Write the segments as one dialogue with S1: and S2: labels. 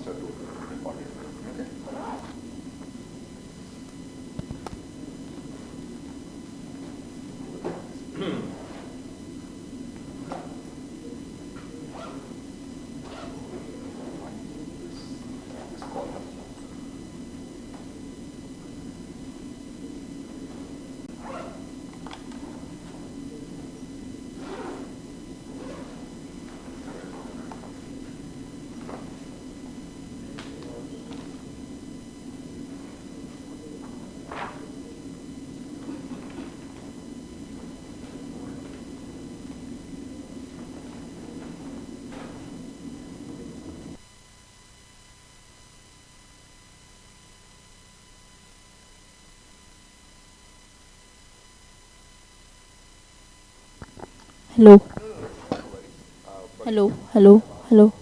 S1: are two important. Okay.
S2: Hello. Hello. Hello. Hello.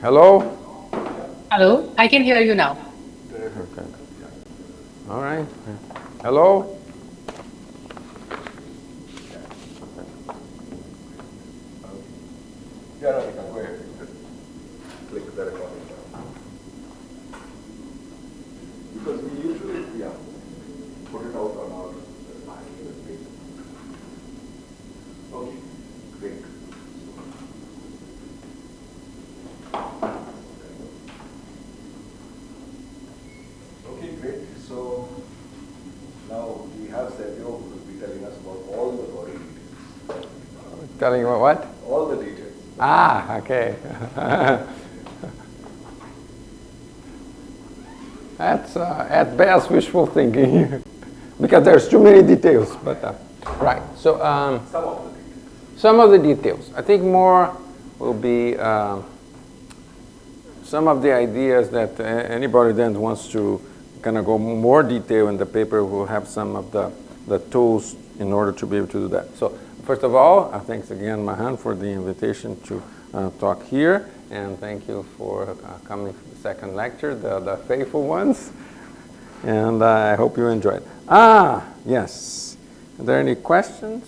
S3: Hello?
S4: Hello, I can hear you now.
S3: Okay. All right. Hello?
S1: Yeah, no, you can go ahead. Just click the recording button. Because we usually, put it out on our page. Okay, great. Okay, great. So now we have Sergio who will be telling us about all the body details.
S3: Telling you what?
S1: All the details.
S3: Ah, okay. That's at best wishful thinking because there's too many details. But right. So some of the details. I think more will be some of the ideas that anybody then wants to kind of go more detail in the paper will have some of the tools in order to be able to do that. So first of all, thanks again, Mann, for the invitation to talk here, and thank you for coming for the second lecture, the faithful ones, and I hope you enjoyed. Yes. Are there any questions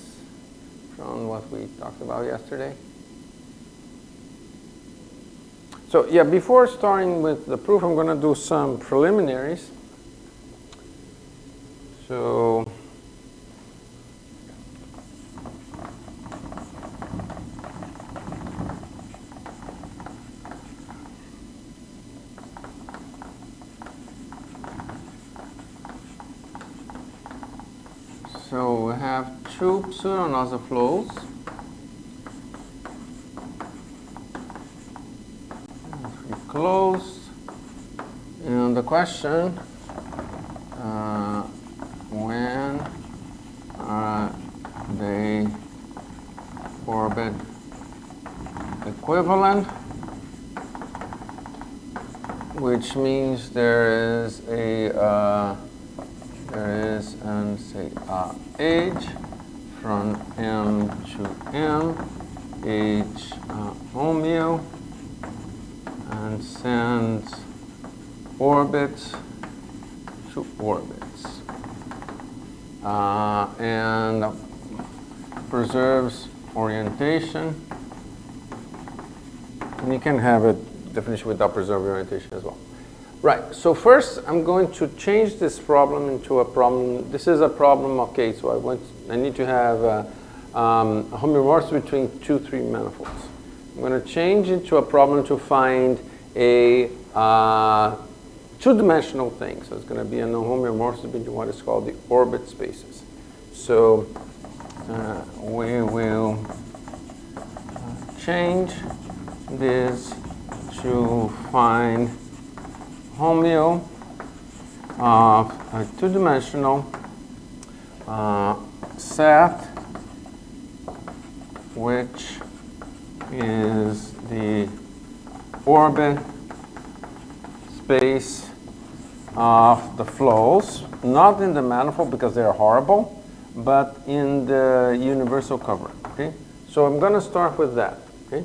S3: from what we talked about yesterday? So yeah, before starting with the proof, I'm going to do some preliminaries. So we have two Pseudo-Anosov flows. Closed. And the question, when are they orbit equivalent? Which means there is an say H from M to M, H homeo, and sends orbits to orbits, and preserves orientation. And you can have a definition without preserving orientation as well. Right, so first I'm going to change this problem into a problem. This is a problem, okay, so I need to have a homeomorphism between 2-3 manifolds. I'm going to change it to a problem to find a two-dimensional thing. So it's going to be a homeomorphism between what is called the orbit spaces. So we will change this to find homeo of a two-dimensional set, which is the orbit space of the flows, not in the manifold because they are horrible, but in the universal cover. Okay, so I'm going to start with that. Okay,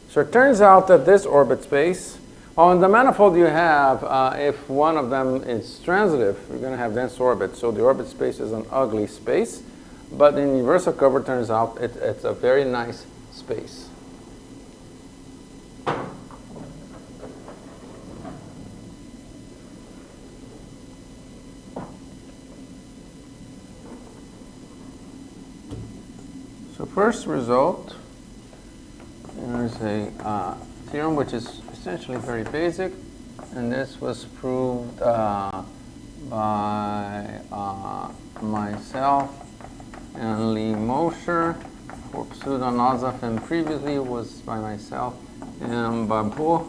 S3: so it turns out that this orbit space, in the manifold you have, if one of them is transitive, you're going to have dense orbit. So the orbit space is an ugly space, but in universal cover, turns out it's a very nice space. So first result, there's a theorem which is essentially very basic, and this was proved by myself and Lee Mosher for Pseudo-Anosov, and previously was by myself and Babu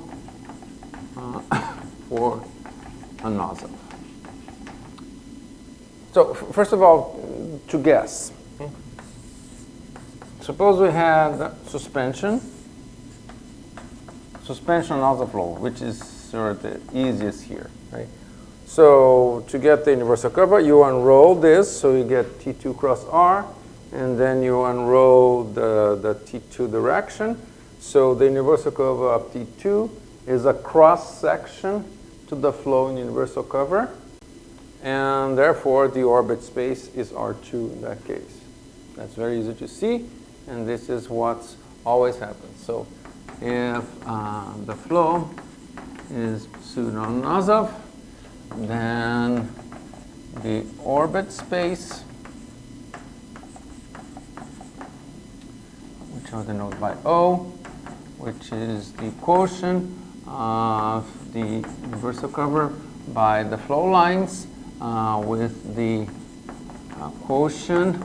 S3: for Anosov. So first of all, to guess. Suppose we had suspension on the flow, which is sort of the easiest here, right? So to get the universal cover, you unroll this, so you get T2 cross R, and then you unroll the T2 direction. So the universal cover of T2 is a cross section to the flow in universal cover, and therefore the orbit space is R2 in that case. That's very easy to see, and this is what's always happens. So if the flow is Pseudo-Anosov, then the orbit space, which I'll denote by O, which is the quotient of the universal cover by the flow lines with the quotient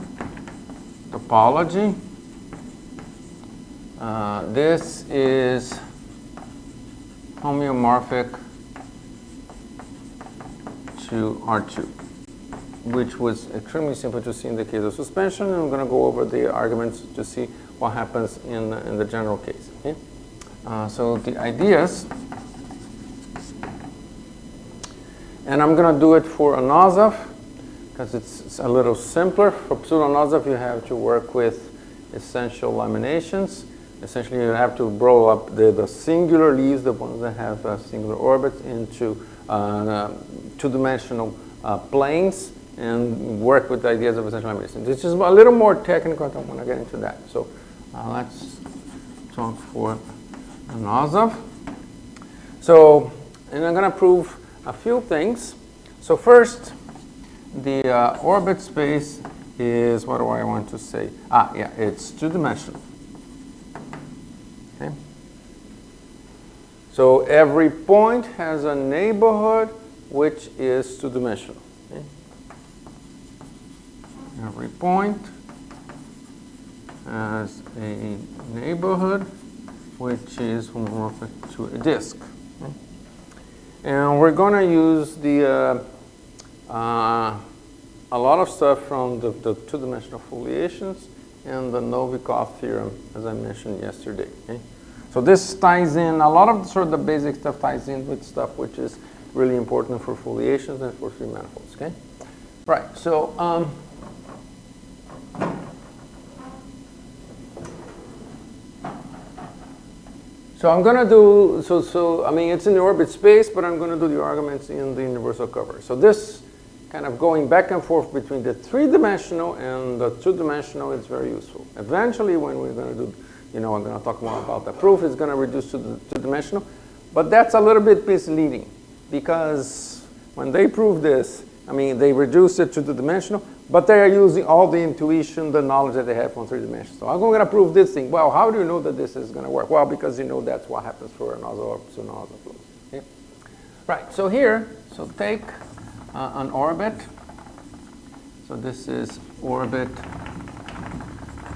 S3: topology. This is homeomorphic to R2, which was extremely simple to see in the case of suspension, and I'm going to go over the arguments to see what happens in the general case. Okay? So the ideas, and I'm going to do it for Anosov because it's a little simpler. For Pseudo-Anosov, you have to work with essential laminations. Essentially, you have to roll up the singular leaves, the ones that have singular orbits, into two-dimensional planes and work with the ideas of essential laminations. This is a little more technical. I don't want to get into that. So let's talk for Anosov. So, and I'm going to prove a few things. So first, the orbit space is, what do I want to say? Yeah, it's two-dimensional. Okay. So every point has a neighborhood which is two-dimensional. Okay. Every point has a neighborhood which is homomorphic to a disk. Okay. And we're going to use the a lot of stuff from the two-dimensional foliations and the Novikov theorem, as I mentioned yesterday. Okay? So this ties in, a lot of sort of the basic stuff ties in with stuff which is really important for foliations and for free manifolds. Okay, right. So so I'm going to do, so I mean, it's in the orbit space, but I'm going to do the arguments in the universal cover. So this kind of going back and forth between the three-dimensional and the two-dimensional is very useful. Eventually, when we're going to do, I'm going to talk more about the proof, it's going to reduce to the two-dimensional. But that's a little bit misleading, because when they prove this, I mean, they reduce it to two-dimensional, but they are using all the intuition, the knowledge that they have from three dimensions. So I'm going to prove this thing. Well, how do you know that this is going to work? Well, because that's what happens for Anosov or Pseudo-Anosov flows. Okay? Right, so here, so take an orbit. So this is orbit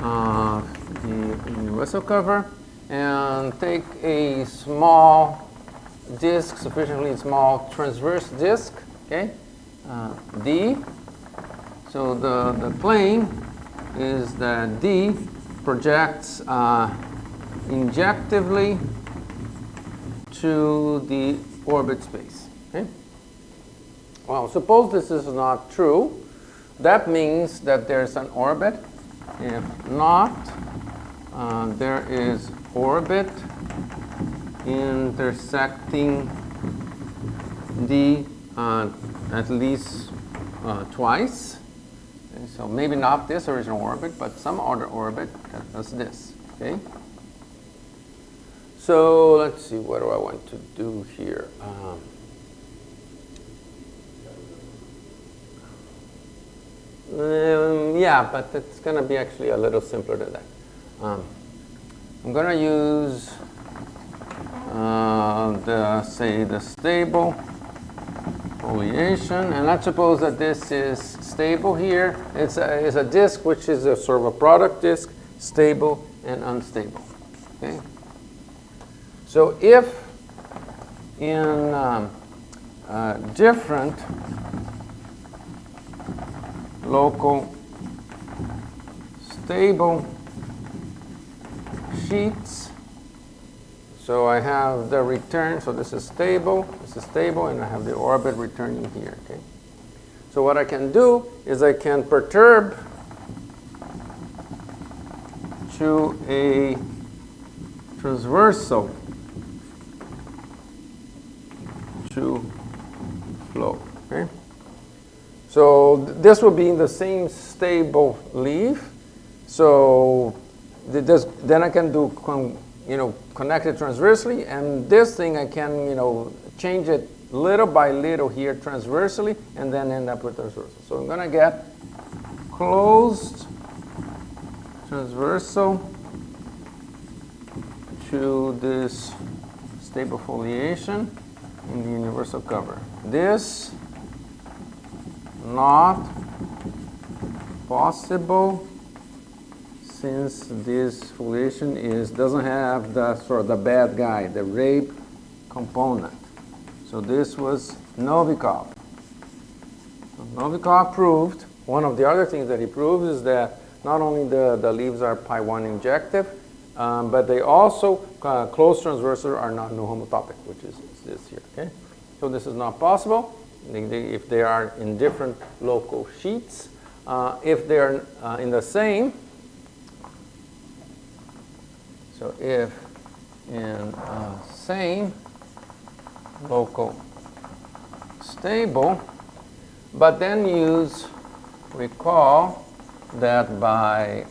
S3: of the universal cover. and take a small disk, sufficiently small transverse disk, okay, D. So the plane is that D projects injectively to the orbit space. Okay? Well, suppose this is not true. That means that there's an orbit. If not, there is orbit intersecting D at least twice. Okay, so maybe not this original orbit, but some other orbit that does this. Okay. So let's see, what do I want to do here? Yeah, but it's going to be actually a little simpler than that. I'm going to use the stable foliation, and let's suppose that this is stable here. It's a disk which is a sort of a product disk, stable and unstable. Okay. So if in different local stable sheets, so I have the return, so this is stable, and I have the orbit returning here. Okay. So what I can do is I can perturb to a transversal to flow. Okay. So this will be in the same stable leaf. So then I can do connect it transversely, and this thing I can change it little by little here transversally, and then end up with transversal. So I'm going to get closed transversal to this stable foliation in the universal cover. This not possible since this foliation doesn't have the sort of the bad guy, the rape component. So this was Novikov. So Novikov proved, one of the other things that he proved is that not only the leaves are pi1 injective, but they also, closed transversal are not no homotopic, which is this here. Okay? So this is not possible if they are in different local sheets. If they are in the same, so if in same local stable, but then recall that by,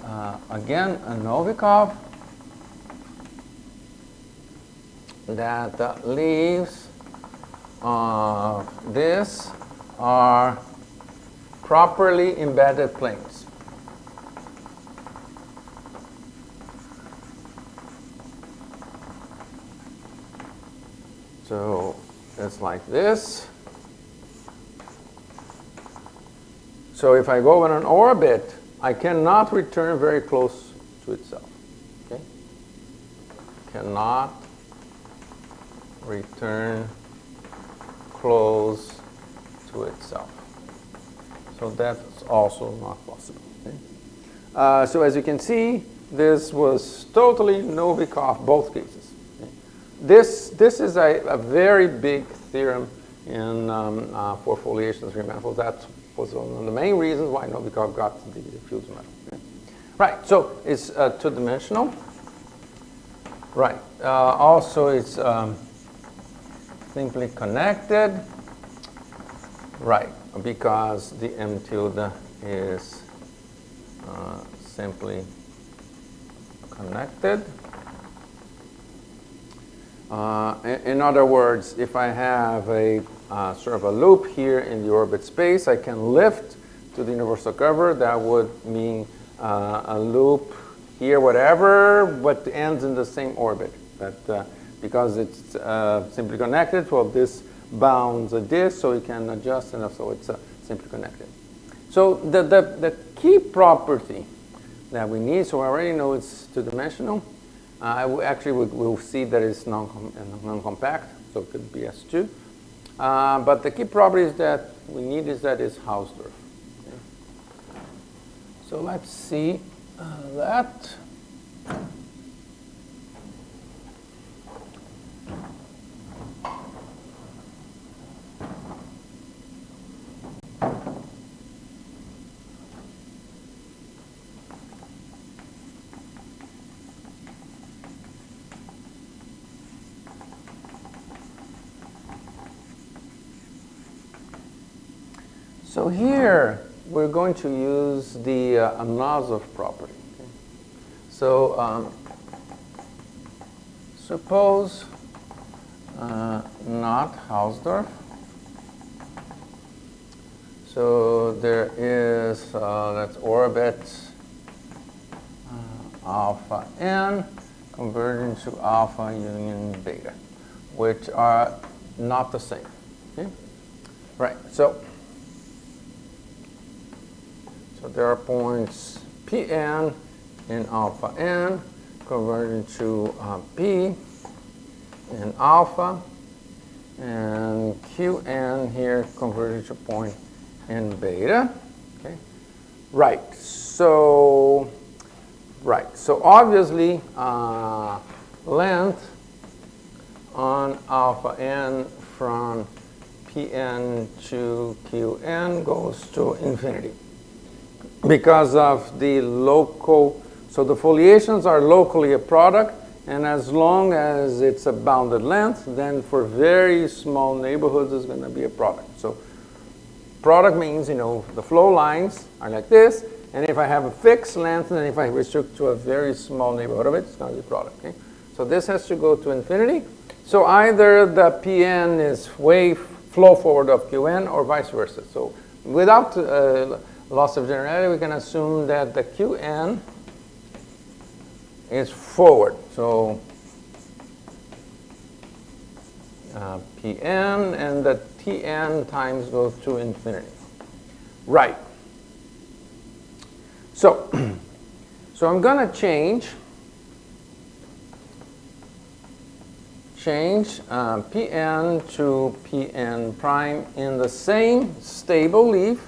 S3: again, a Novikov, that the leaves of this are properly embedded planes. So it's like this. So if I go in an orbit, I cannot return very close to itself. Okay? Cannot return close to itself. So that's also not possible. Okay? So as you can see, this was totally Novikov, both cases. Okay? This is a very big theorem in for foliation three manifolds. That was one of the main reasons why Novikov got the fused metal. Okay? Right. So it's two-dimensional. Right. Also, it's simply connected. Right. Because the M tilde is simply connected. In other words, if I have a sort of a loop here in the orbit space, I can lift to the universal cover. That would mean a loop here, whatever, but ends in the same orbit. But because it's simply connected, well, this bounds a disk, so you can adjust, and so it's simply connected. So the key property that we need, so I already know it's two-dimensional, Actually, we'll see that it's non-compact, so it could be S2. But the key properties that we need is that it's Hausdorff. Okay. So let's see that. So here, we're going to use the Anosov property. Okay. So suppose not Hausdorff. So there is, let's orbit alpha n converging to alpha union beta, which are not the same. Okay? Right, so there are points Pn in alpha n converging to P in alpha, and Qn here converging to point in beta. Okay, right. So obviously length on alpha n from Pn to Qn goes to infinity, because of the local, so the foliations are locally a product, and as long as it's a bounded length, then for very small neighborhoods it's going to be a product. So product means, the flow lines are like this, and if I have a fixed length, and if I restrict to a very small neighborhood of it, it's going to be a product. Okay? So this has to go to infinity. So either the Pn is flow forward of Qn or vice versa. So without loss of generality, we can assume that the Qn is forward. So Pn and the Tn times goes to infinity. Right. So I'm going to change Pn to Pn prime in the same stable leaf.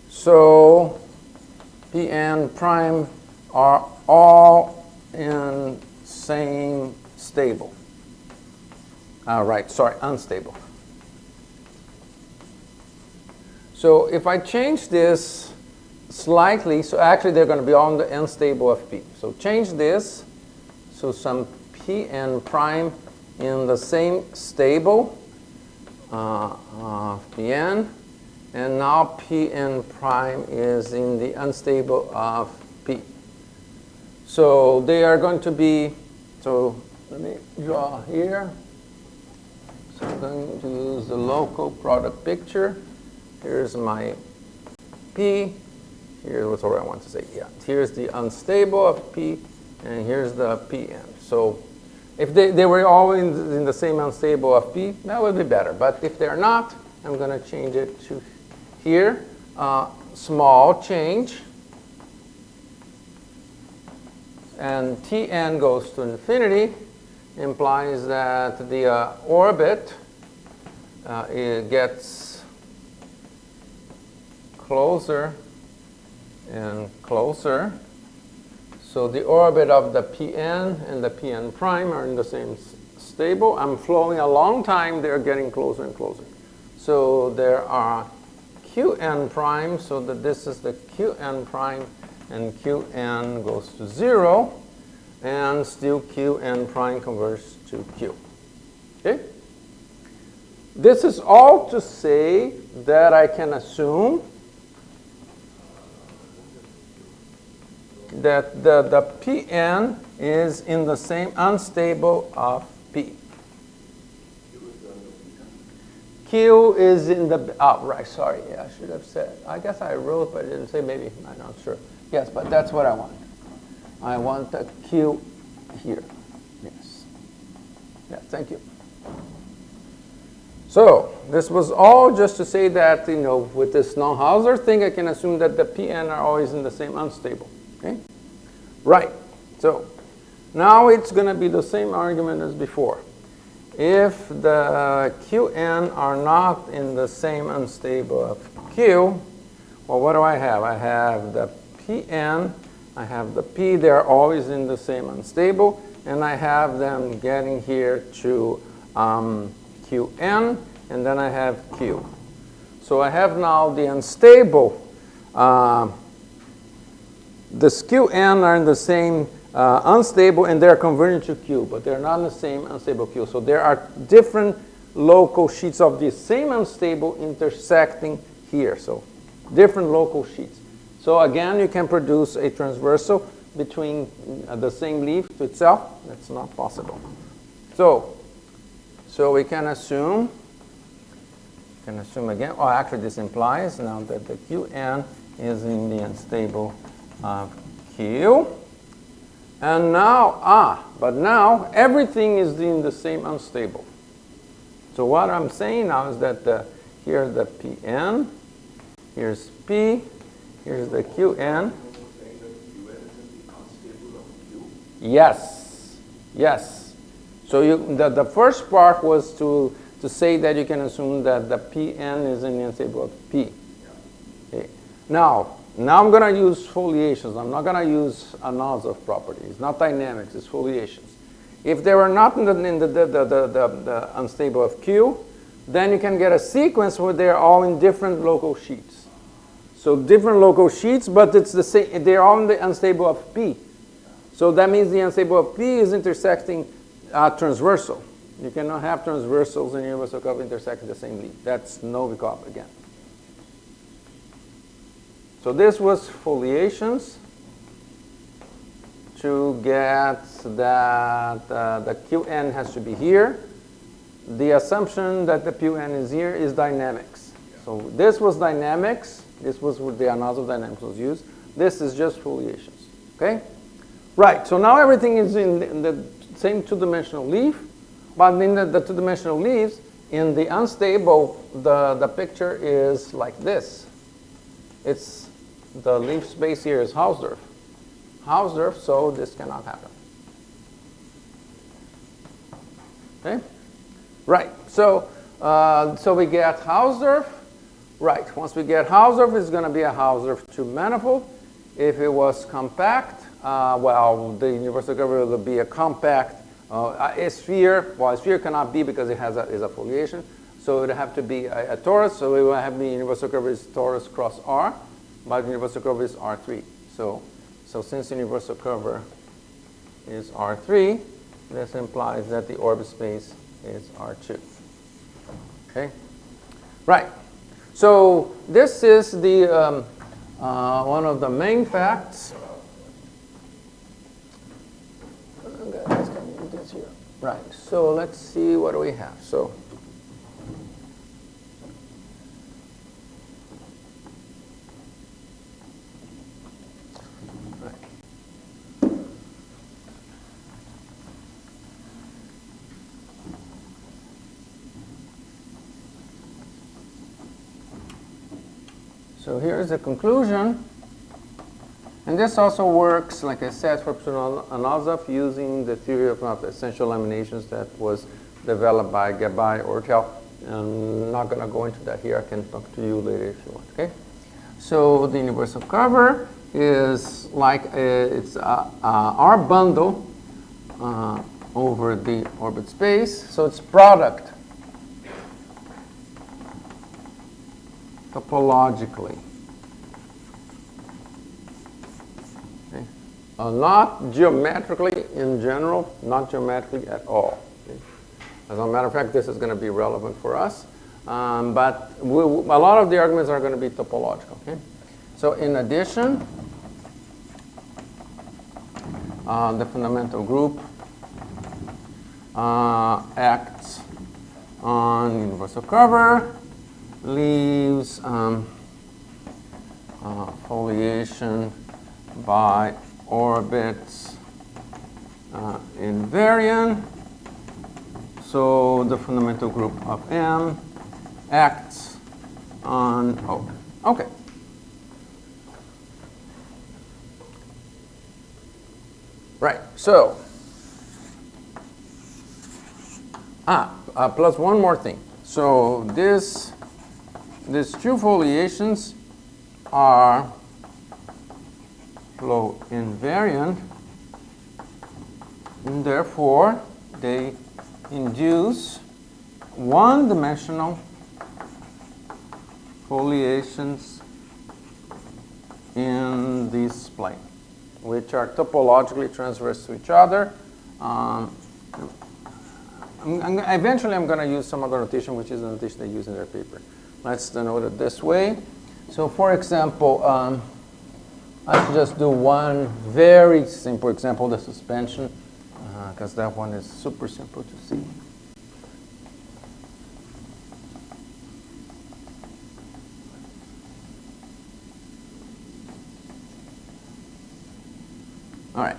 S3: So Pn prime are all in same stable. Unstable. So if I change this slightly, so actually they're going to be all in the unstable of P. So change this, so some Pn prime in the same stable of Pn, and now Pn prime is in the unstable of P. So they are going to be, so let me draw here. So I'm going to use the local product picture. Here's my P. Here's what I want to say. Yeah, here's the unstable of P, and here's the Pn. So if they were all in the same unstable of P, that would be better. But if they're not, I'm going to change it to here. Small change. And Tn goes to infinity, implies that the orbit it gets closer and closer. So the orbit of the Pn and the Pn prime are in the same stable. I'm flowing a long time, they're getting closer and closer. So there are Qn prime, so that this is the Qn prime, and Qn goes to 0, and still Qn prime converges to Q. Okay? This is all to say that I can assume that the Pn is in the same unstable of P. Q is in the, right, sorry, yeah, I should have said. I guess I wrote, but I didn't say, maybe, I'm not sure. Yes, but that's what I want. I want the Q here. Yes. Yeah, thank you. So this was all just to say that, with this non-Hauser thing, I can assume that the Pn are always in the same unstable. Okay? Right. So now it's going to be the same argument as before. If the Qn are not in the same unstable of Q, well, what do I have? I have the Pn, I have the P, they're always in the same unstable, and I have them getting here to Qn, and then I have Q. So I have now the unstable. This Qn are in the same unstable, and they're converging to Q, but they're not in the same unstable Q. So there are different local sheets of the same unstable intersecting here. So different local sheets. So again, you can produce a transversal between the same leaf to itself. That's not possible. So we can assume again, oh, actually this implies now that the Qn is in the unstable of Q. And now, but now everything is in the same unstable. So what I'm saying now is that here's the Pn, here's P, here's the Qn. Yes, yes. So the first part was to say that you can assume that the Pn is in the unstable of P. Okay. Now I'm going to use foliations. I'm not going to use Anosov properties. Not dynamics, it's foliations. If they were not in the unstable of Q, then you can get a sequence where they're all in different local sheets. So different local sheets, but it's the same. They're all in the unstable of P. So that means the unstable of P is intersecting transversal. You cannot have transversals in universal curve intersecting the same leaf. That's Novikov again. So this was foliations to get that the Qn has to be here. The assumption that the Qn is here is dynamics. So this was dynamics. This was what the Anosov dynamics was used. This is just foliations. Okay? Right. So now everything is in the same two-dimensional leaf, but in the two-dimensional leaves, in the unstable, the picture is like this. It's the leaf space here is Hausdorff. Hausdorff, so this cannot happen. Okay? Right. So we get Hausdorff. Right. Once we get Hausdorff, it's going to be a Hausdorff 2 manifold. If it was compact, well, the universal curvature will be a compact a sphere. Well, a sphere cannot be because it is a foliation. So it would have to be a torus. So we will have the universal curvature is torus cross R. But universal curvature is R3. So since universal curvature is R3, this implies that the orbit space is R2. Okay? Right. So this is the one of the main facts. Right. So let's see what do we have. So So here's the conclusion. And this also works, like I said, for Pseudo-Anosov using the theory of essential laminations that was developed by Gabay Ortel. I'm not going to go into that here. I can talk to you later if you want. Okay. So the universal cover is like it's R bundle over the orbit space. So it's product topologically. Okay. Not geometrically in general, not geometrically at all. Okay. As a matter of fact, this is going to be relevant for us. But a lot of the arguments are going to be topological. Okay? So in addition, the fundamental group acts on universal cover, leaves foliation by orbits invariant. So the fundamental group of M acts on O. Okay. Right, so, plus one more thing. So these two foliations are flow invariant, and therefore they induce one-dimensional foliations in this plane, which are topologically transverse to each other. Eventually, I'm going to use some other notation, which is the notation they use in their paper. Let's denote it this way. So, for example, let's just do one very simple example, the suspension, because that one is super simple to see. All right.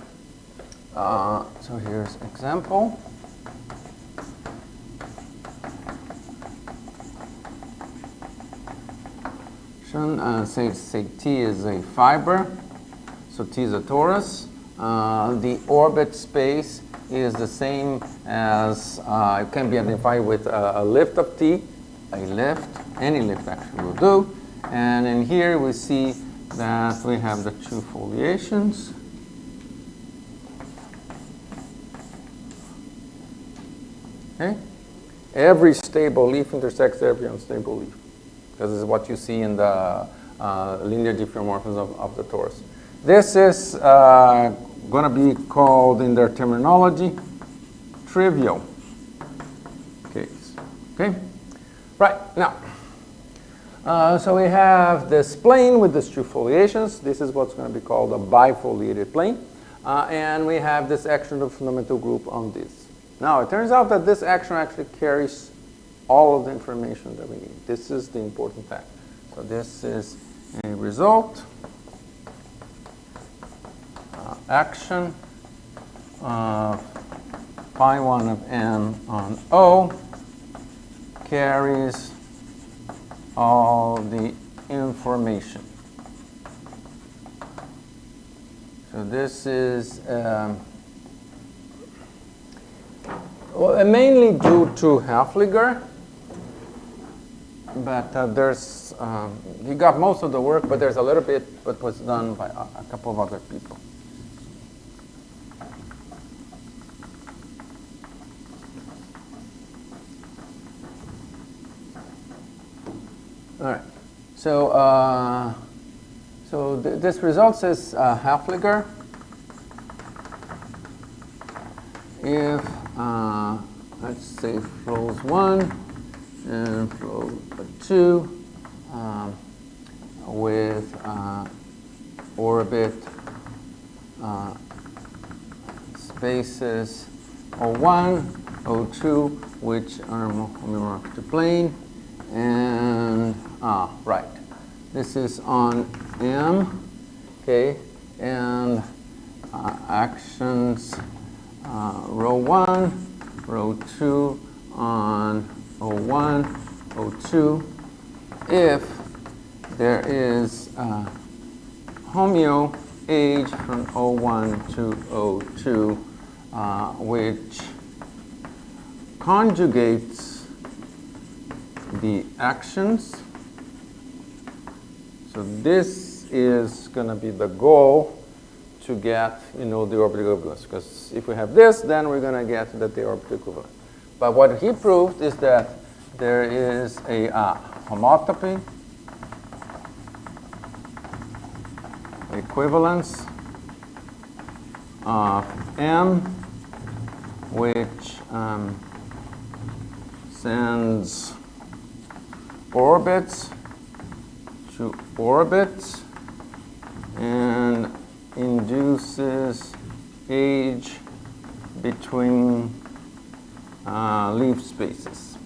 S3: So here's example. Say T is a fiber, so T is a torus. The orbit space is the same as, it can be identified with a lift of T, a lift, any lift actually will do. And in here we see that we have the two foliations. Okay. Every stable leaf intersects every unstable leaf. This is what you see in the linear diffeomorphism of the torus. This is going to be called, in their terminology, trivial case. Okay? Right, now, so we have this plane with these two foliations. This is what's going to be called a bifoliated plane. And we have this action of fundamental group on this. Now, it turns out that this action actually carries all of the information that we need. This is the important fact. So this is a result. Action of phi 1 of M on O carries all the information. So this is well, mainly due to Hafliger, but there's he got most of the work, but there's a little bit that was done by a couple of other people. All right, so this result says Hafliger if let's say flows 1 and flow 2 with orbit spaces O1, O2, which are homomorphic to plane, and right, this is on M, okay, and actions row 1, row 2 on O1, O2, if there is homeo age from O1 to O2, which conjugates the actions. So this is going to be the goal to get, the orbital equivalence. Because if we have this, then we're going to get the orbital equivalent. But what he proved is that there is a homotopy, equivalence of M, which sends orbits to orbits and induces age between leaf spaces.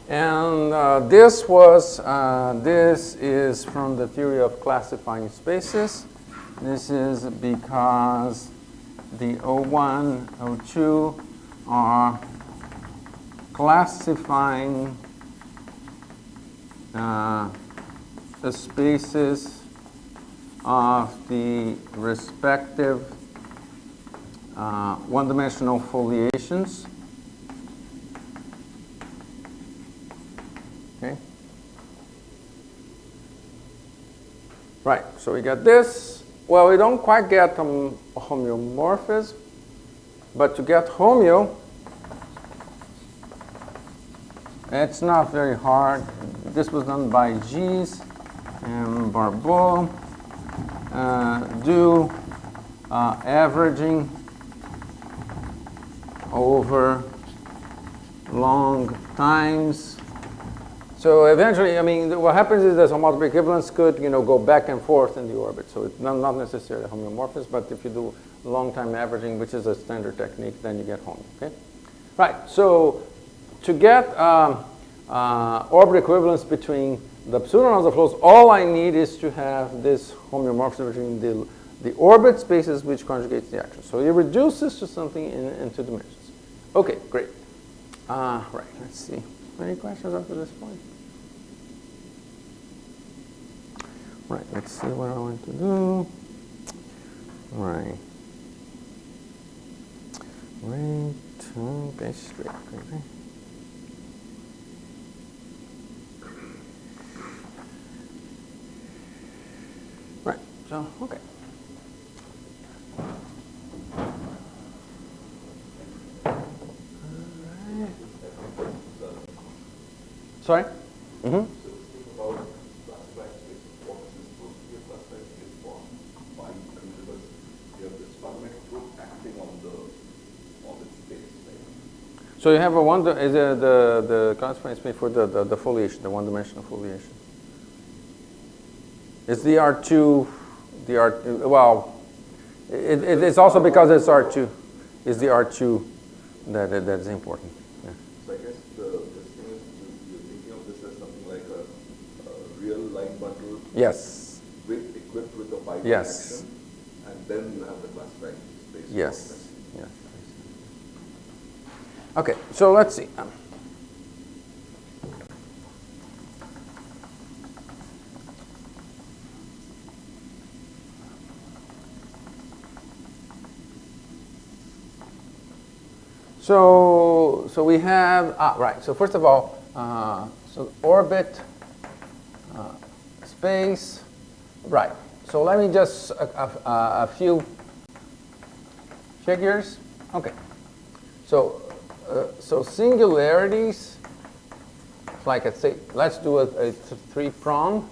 S3: And this is from the theory of classifying spaces. This is because the O1, O2 are classifying the spaces of the respective one-dimensional foliations. Okay. Right, so we got this. Well, we don't quite get homeomorphism, but to get homeo, it's not very hard. This was done by G's and Barbeau. Do averaging over long times. So eventually, I mean, what happens is that homotopy equivalence could, go back and forth in the orbit. So it's not necessarily homeomorphism, but if you do long time averaging, which is a standard technique, then you get home. Okay, right. So to get orbit equivalence between the Pseudo-Anosov flows, all I need is to have this homeomorphism between the orbit spaces which conjugates the action. So you reduce this to something in two dimensions. Okay, great. Right, let's see. Any questions up to this point? Right, let's see what I want to do. Right. Wait, okay, straight. Okay. Right, so, okay. Sorry? Mm-hmm. So you have the classifying space for the foliation, the one-dimensional foliation. It's the R2, well, it's also because it's R2. It's the R2 that's important. Yeah.
S1: So I guess this thing is, you're thinking of this as something like a real line bundle.
S3: Yes.
S1: Equipped with a biconnection.
S3: Yes.
S1: And then you have the classifying space.
S3: Yes. Yes. Okay, so let's see. So we have, right, so first of all, so orbit, space, right. So let me just, a few figures. Okay, so singularities, like let's do a three-prong.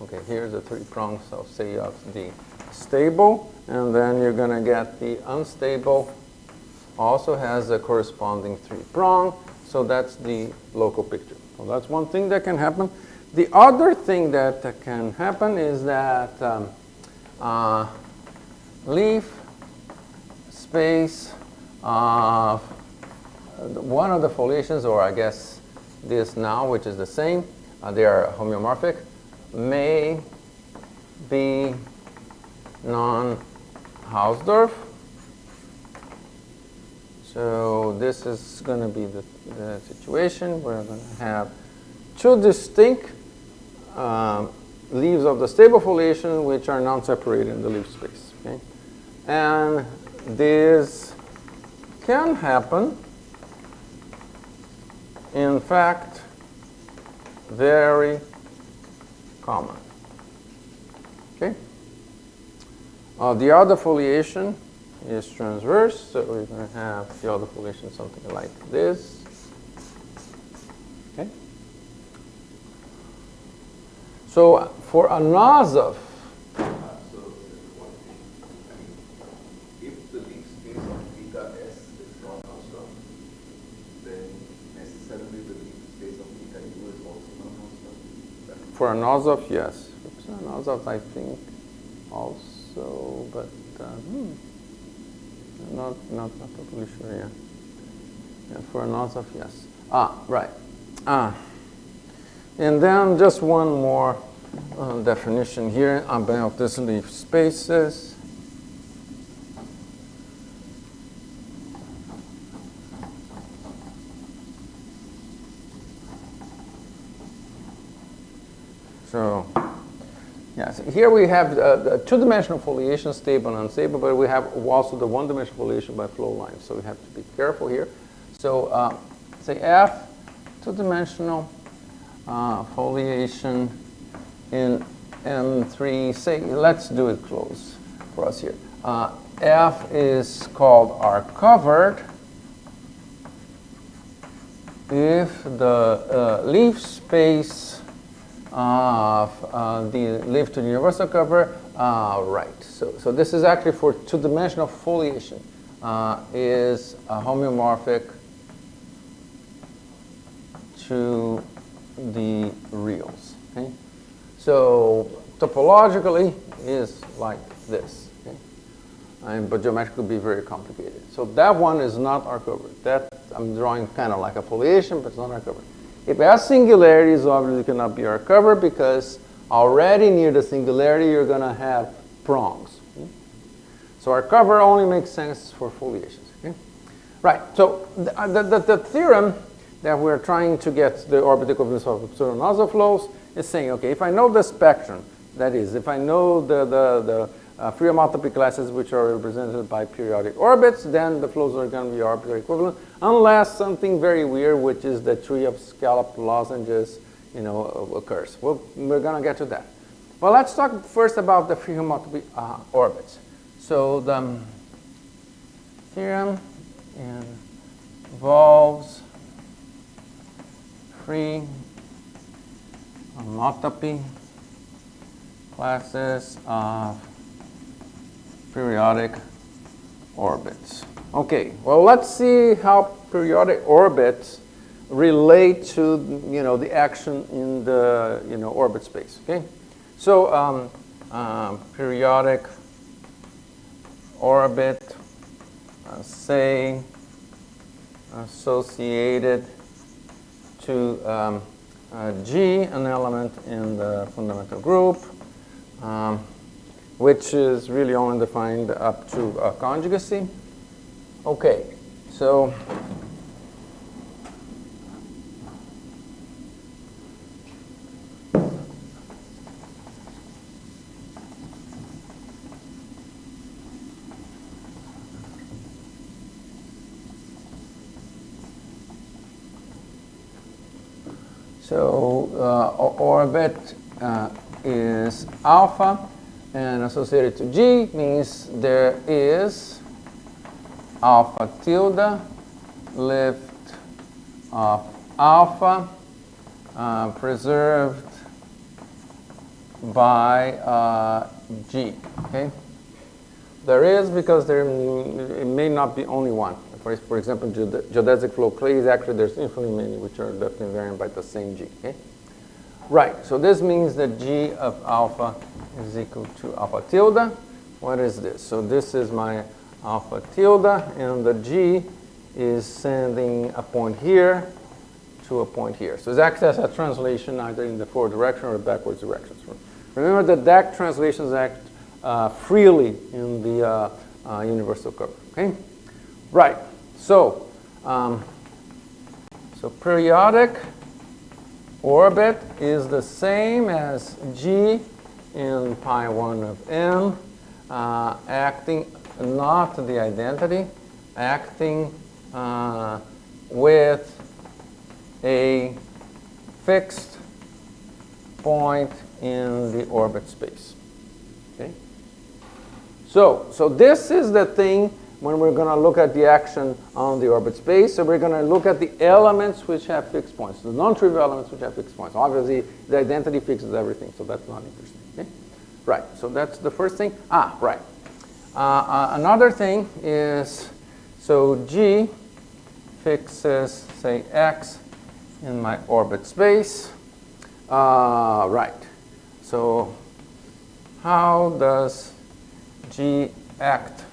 S3: Okay, here's a three-prong, so say of the stable, and then you're going to get the unstable. Also has a corresponding three-prong, so that's the local picture. So that's one thing that can happen. The other thing that can happen is that leaf space of one of the foliations, or I guess this now, which is the same, they are homeomorphic, may be non-Hausdorff. So this is going to be the situation. We're going to have two distinct leaves of the stable foliation which are non-separated in the leaf space. Okay? And this can happen, in fact, very common. Okay? The other foliation is transverse, so we're going to have the other foliation something like this. Okay. So for Anosov,
S1: if the leaf space of theta S is non-Hausdorff, then necessarily the leaf space of theta U is also non-Hausdorff.
S3: for Anosov, yes. For Anosov, I think also, but not totally sure. Yeah, for Anosov, yes. Right. And then just one more definition here about these leaf spaces. So, yeah, so here we have the two-dimensional foliation, stable and unstable, but we have also the one-dimensional foliation by flow lines. So we have to be careful here. So say F, two-dimensional foliation in M3. Say, let's do it close for us here. F is called R covered if the leaf space of the leaf to the universal cover, right. So this is actually for two-dimensional foliation, is homeomorphic to the reals. Okay? So topologically is like this. Okay? But geometrically be very complicated. So that one is not R-covered. That I'm drawing kind of like a foliation, but it's not R-covered. If it has singularities, obviously it cannot be R-covered because already near the singularity you're going to have prongs. Okay? So R-cover only makes sense for foliations. Okay? Right. So the theorem that we're trying to get the orbital equivalence of Pseudo-Anosov flows is saying, okay, if I know the spectrum, that is, if I know the free homotopy classes which are represented by periodic orbits, then the flows are going to be orbitally equivalent, unless something very weird, which is the tree of scalloped lozenges, occurs. Well, we're going to get to that. Well, let's talk first about the free homotopy orbits. So the theorem involves free homotopy classes of periodic orbits. Okay, well, let's see how periodic orbits relate to the action in the orbit space. Okay, so periodic orbit, say associated to G, an element in the fundamental group, which is really only defined up to conjugacy. Okay, so orbit is alpha, and associated to G means there is alpha tilde lift of alpha preserved by G. Okay, there is because it may not be only one. For example, geodesic flow clays, actually there's infinitely many which are left invariant by the same G. Okay? Right, so this means that G of alpha is equal to alpha tilde. What is this? So this is my alpha tilde, and the G is sending a point here to a point here. So it acts as a translation either in the forward direction or the backwards direction. Remember that translations act freely in the universal cover. Okay? Right. So, periodic orbit is the same as G in pi 1 of n, acting not the identity, acting with a fixed point in the orbit space. Okay? So this is the thing when we're going to look at the action on the orbit space. So we're going to look at the elements which have fixed points, the non-trivial elements which have fixed points. Obviously, the identity fixes everything, so that's not interesting. Okay? Right, so that's the first thing. Right. Another thing is, so G fixes, say, X in my orbit space. Right. So how does G act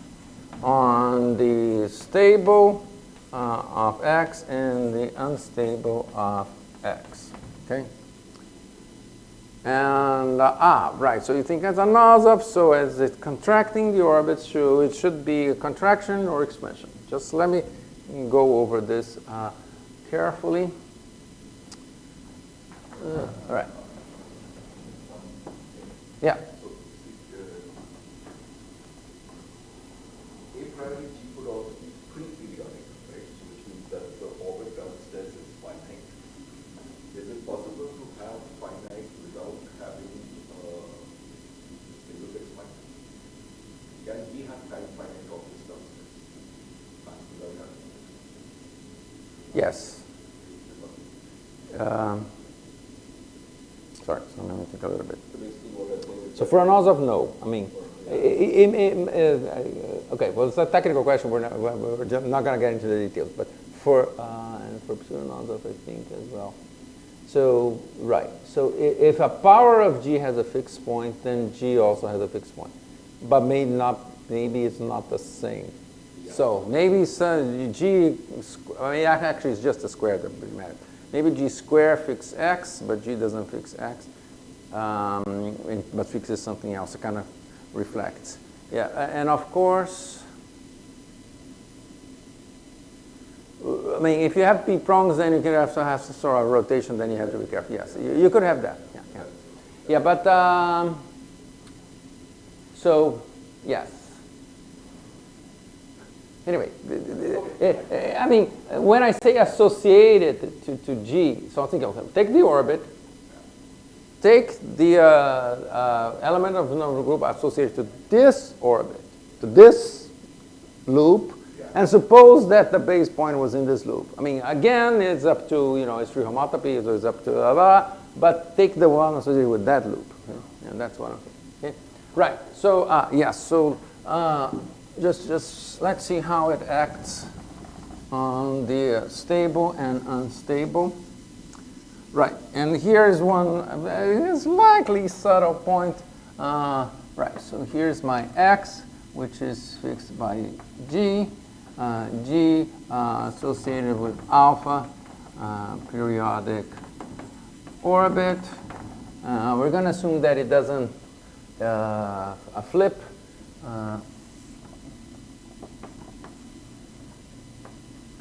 S3: on the stable of X and the unstable of X? Okay. And right. So you think as Anosov, so as it's contracting the orbit, so it should be a contraction or expansion. Just let me go over this carefully. All right. Yeah.
S1: So, a priori G could also be pre-periodic, right? So which means that the orbit downstairs is finite. Is it possible to have finite without having single fixed point? Can we have finite orbits downstairs? Without having
S3: Yes. Sorry, so let me think a little bit.
S1: So basically what I'm saying is
S3: So for Anosov, no. I mean, okay, well, it's a technical question. We're just not going to get into the details. But for Pseudo-Anosov, I think as well. So, right. So if a power of G has a fixed point, then G also has a fixed point. But maybe it's not the same. Yeah. So maybe G, I mean, actually it's just a square that really matters. Maybe G square fixes X, but G doesn't fix X. But fixes something else. It kind of reflects. Yeah, and of course, I mean, if you have P prongs, then you can have to have some sort of rotation. Then you have to be careful. Yes, you could have that. Yeah, yeah. Yeah, but so yes. Anyway, I mean, when I say associated to G, so I think I'll take the orbit. Take the element of the number group associated to this orbit, to this loop, and suppose that the base point was in this loop. I mean, again, it's up to, it's free homotopy, so it's up to blah, but take the one associated with that loop. Okay? And that's what I'm saying. Okay? Right. So, yes. So, just let's see how it acts on the stable and unstable. Right, and here's one slightly subtle point. Right, so here's my X, which is fixed by G. G associated with alpha, periodic orbit. We're going to assume that it doesn't flip.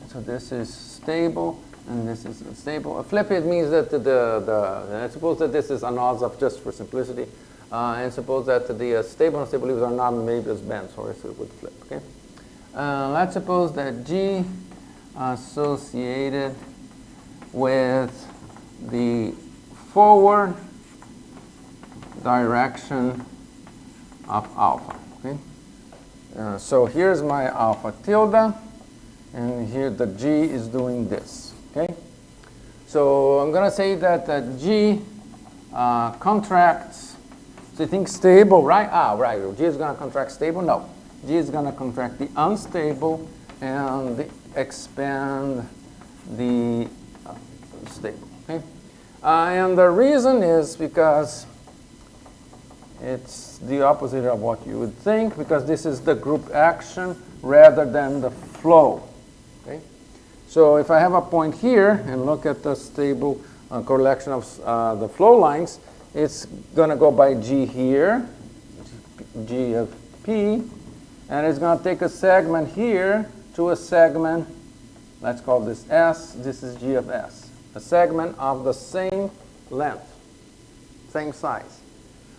S3: So this is stable. And this is unstable. A flip, it means that and suppose that this is Anosov just for simplicity. And suppose that the stable and unstable leaves are not made as bends, or it would flip. Okay. Let's suppose that G associated with the forward direction of alpha. Okay. So here's my alpha tilde, and here the G is doing this. Okay, so I'm going to say that G contracts, so you think stable, right? Right, G is going to contract stable? No. G is going to contract the unstable and expand the stable, okay? And the reason is because it's the opposite of what you would think, because this is the group action rather than the flow, okay? So if I have a point here and look at the stable correlation of the flow lines, it's going to go by G here, G of P, and it's going to take a segment here to a segment, let's call this S, this is G of S, a segment of the same length, same size.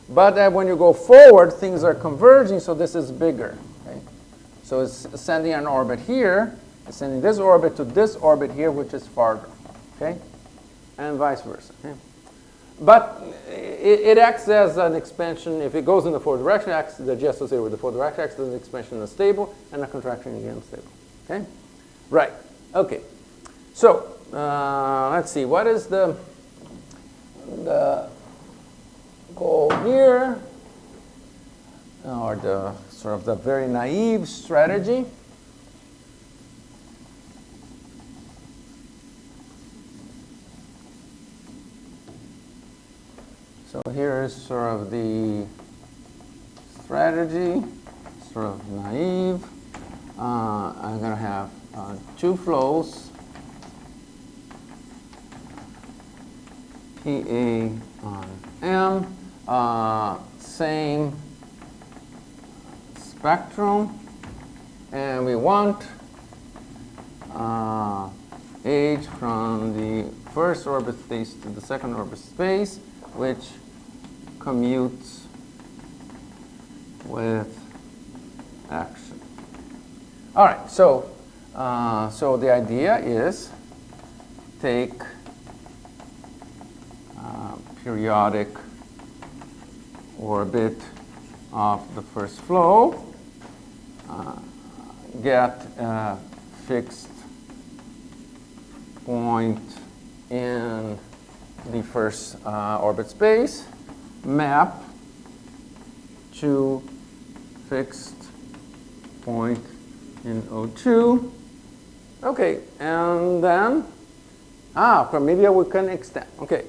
S3: But when you go forward, things are converging, so this is bigger. Okay? So it's sending an orbit here, it's sending this orbit to this orbit here, which is farther, okay? And vice versa. Okay? But it acts as an expansion. If it goes in the forward direction, acts the G associated with the forward direction acts as an expansion in the stable and a contraction in the unstable. Okay? Right. Okay. So let's see. What is the goal here, or the sort of the very naive strategy? So here is sort of the strategy, sort of naive. I'm going to have two flows, PA on M, same spectrum, and we want age from the first orbit space to the second orbit space, which commutes with action. All right, so the idea is take periodic orbit of the first flow, get a fixed point in the first orbit space, map to fixed point in O2. Okay, and then, maybe we can extend. Okay,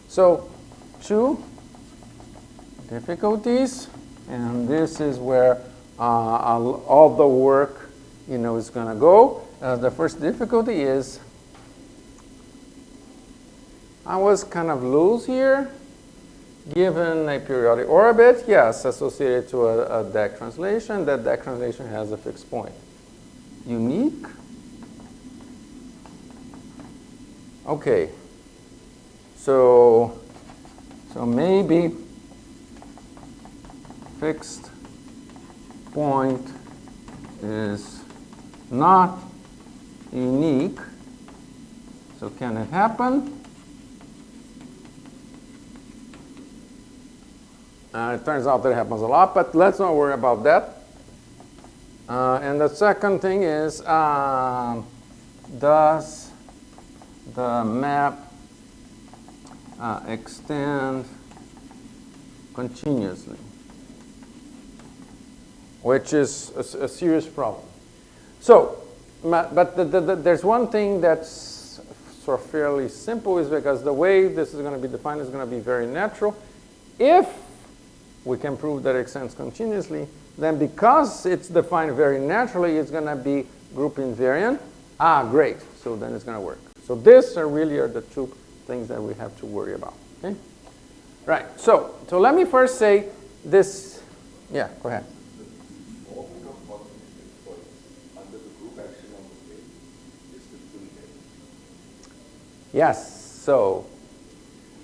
S3: so 2 difficulties, and this is where all the work, is going to go. The first difficulty is I was kind of loose here, given a periodic orbit, yes, associated to a DAG translation. That DAG translation has a fixed point. Unique. Okay. So maybe fixed point is not unique. So can it happen? It turns out that it happens a lot, but let's not worry about that. And the second thing is, does the map extend continuously? Which is a serious problem. So, but there's one thing that's sort of fairly simple, is because the way this is going to be defined is going to be very natural. If we can prove that it extends continuously, then because it's defined very naturally, it's going to be group invariant. Great. So then it's going to work. So these really are the two things that we have to worry about. Okay? Right. So let me first say this. Yeah, go ahead.
S1: The orbit of positive points under the group action on the plane is the full head.
S3: Yes. So,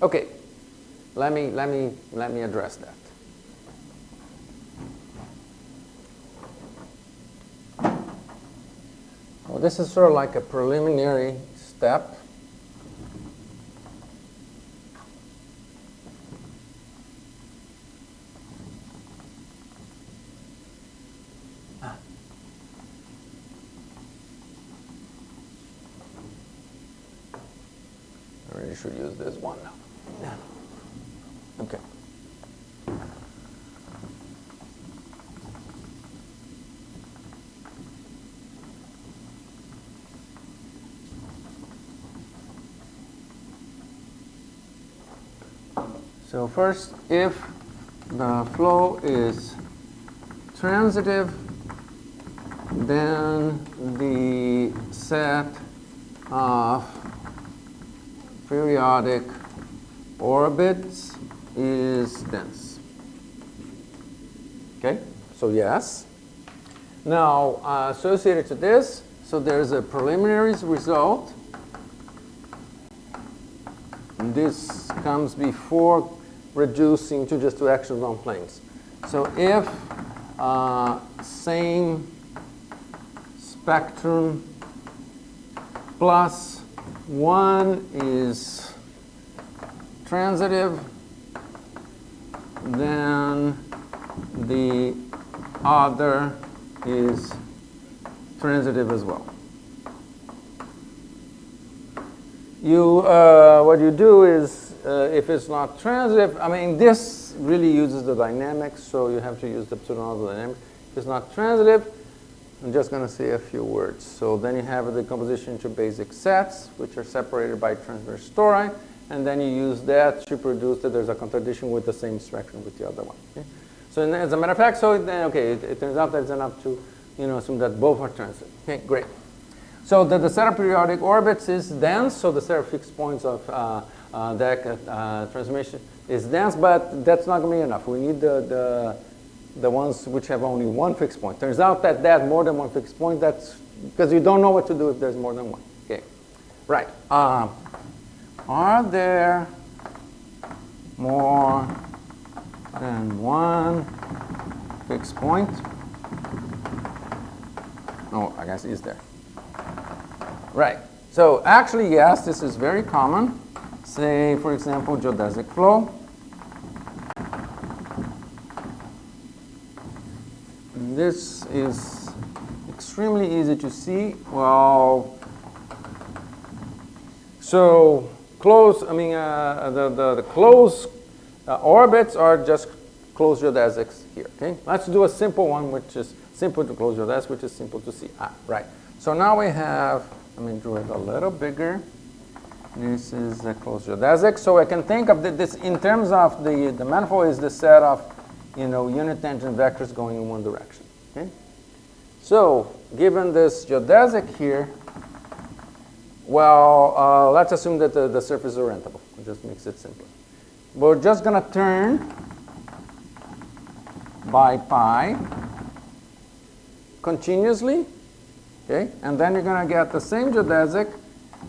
S3: okay. Let me address that. Well, this is sort of like a preliminary step. I really should use this one now. Yeah. Okay. So first, if the flow is transitive, then the set of periodic orbits is dense. Okay, so yes. Now, associated to this, so there's a preliminary result. And this comes before reducing to just two actions on planes. So if same spectrum plus 1 is transitive, then the other is transitive as well. What you do is, if it's not transitive, I mean, this really uses the dynamics, so you have to use the Pseudo-Anosov dynamics. If it's not transitive, I'm just going to say a few words. So then you have the decomposition into basic sets, which are separated by transverse tori, and then you use that to produce that there's a contradiction with the same spectrum with the other one. Okay? So as a matter of fact, so then, okay, it turns out that it's enough to assume that both are transitive. Okay, great. So the set of periodic orbits is dense, so the set of fixed points of that transformation is dense, but that's not going to be enough. We need the ones which have only one fixed point. Turns out that more than one fixed point, that's because you don't know what to do if there's more than one. Okay, right. Are there more than one fixed point. Oh, I guess is there. Right. So actually, yes, this is very common. Say, for example, geodesic flow. This is extremely easy to see. Well, so closed, the closed orbits are just closed geodesics here. Okay, let's do a simple one, which is simple to close geodesics, which is simple to see. Right. So now we have, let me draw it a little bigger. This is a closed geodesic. So I can think of this in terms of the manifold is the set of, unit tangent vectors going in one direction. Okay. So given this geodesic here, well, let's assume that the surface is orientable. It just makes it simpler. We're just going to turn by pi continuously, okay? And then you're going to get the same geodesic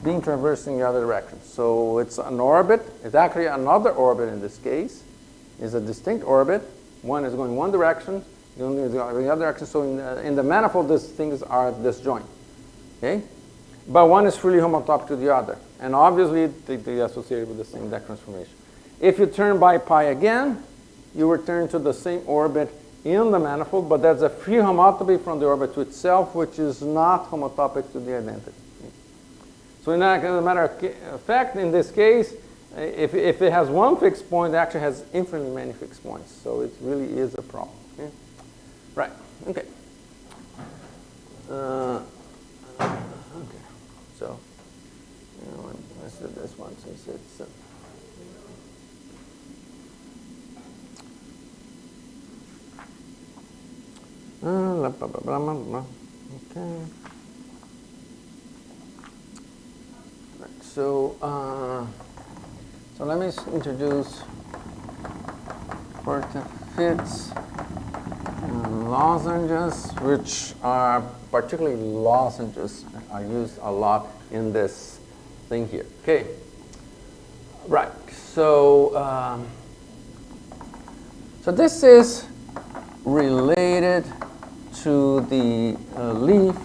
S3: being traversing the other direction. So it's an orbit. It's actually another orbit in this case. It's a distinct orbit. One is going one direction, the other is going the other direction. So in the manifold, these things are disjoint, okay? But one is freely homotopic to the other. And obviously, they are associated with the same deck transformation. If you turn by pi again, you return to the same orbit in the manifold, but that's a free homotopy from the orbit to itself, which is not homotopic to the identity. So in that, as a matter of fact, in this case, if it has one fixed point, it actually has infinitely many fixed points. So it really is a problem. Okay? Right. Okay. Okay. So let's do this one since it's. Okay. Right. So let me introduce fits and lozenges, which are particularly lozenges are used a lot in this thing here. Okay. Right. So so this is related to the leaf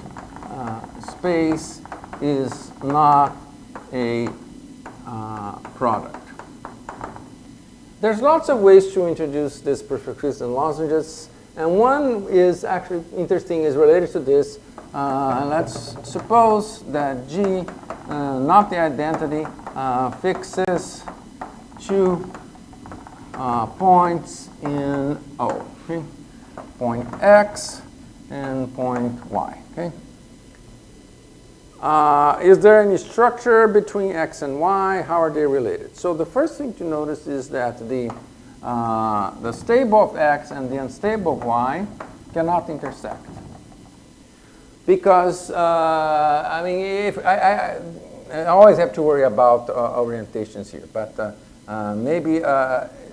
S3: space is not a product. There's lots of ways to introduce this perfect crystal lozenges, and one is actually interesting, is related to this. Let's suppose that G, not the identity, fixes 2 points in O. Okay? Point X and point Y. Okay. Is there any structure between X and Y? How are they related? So the first thing to notice is that the stable of X and the unstable of Y cannot intersect. Because if I always have to worry about orientations here, but maybe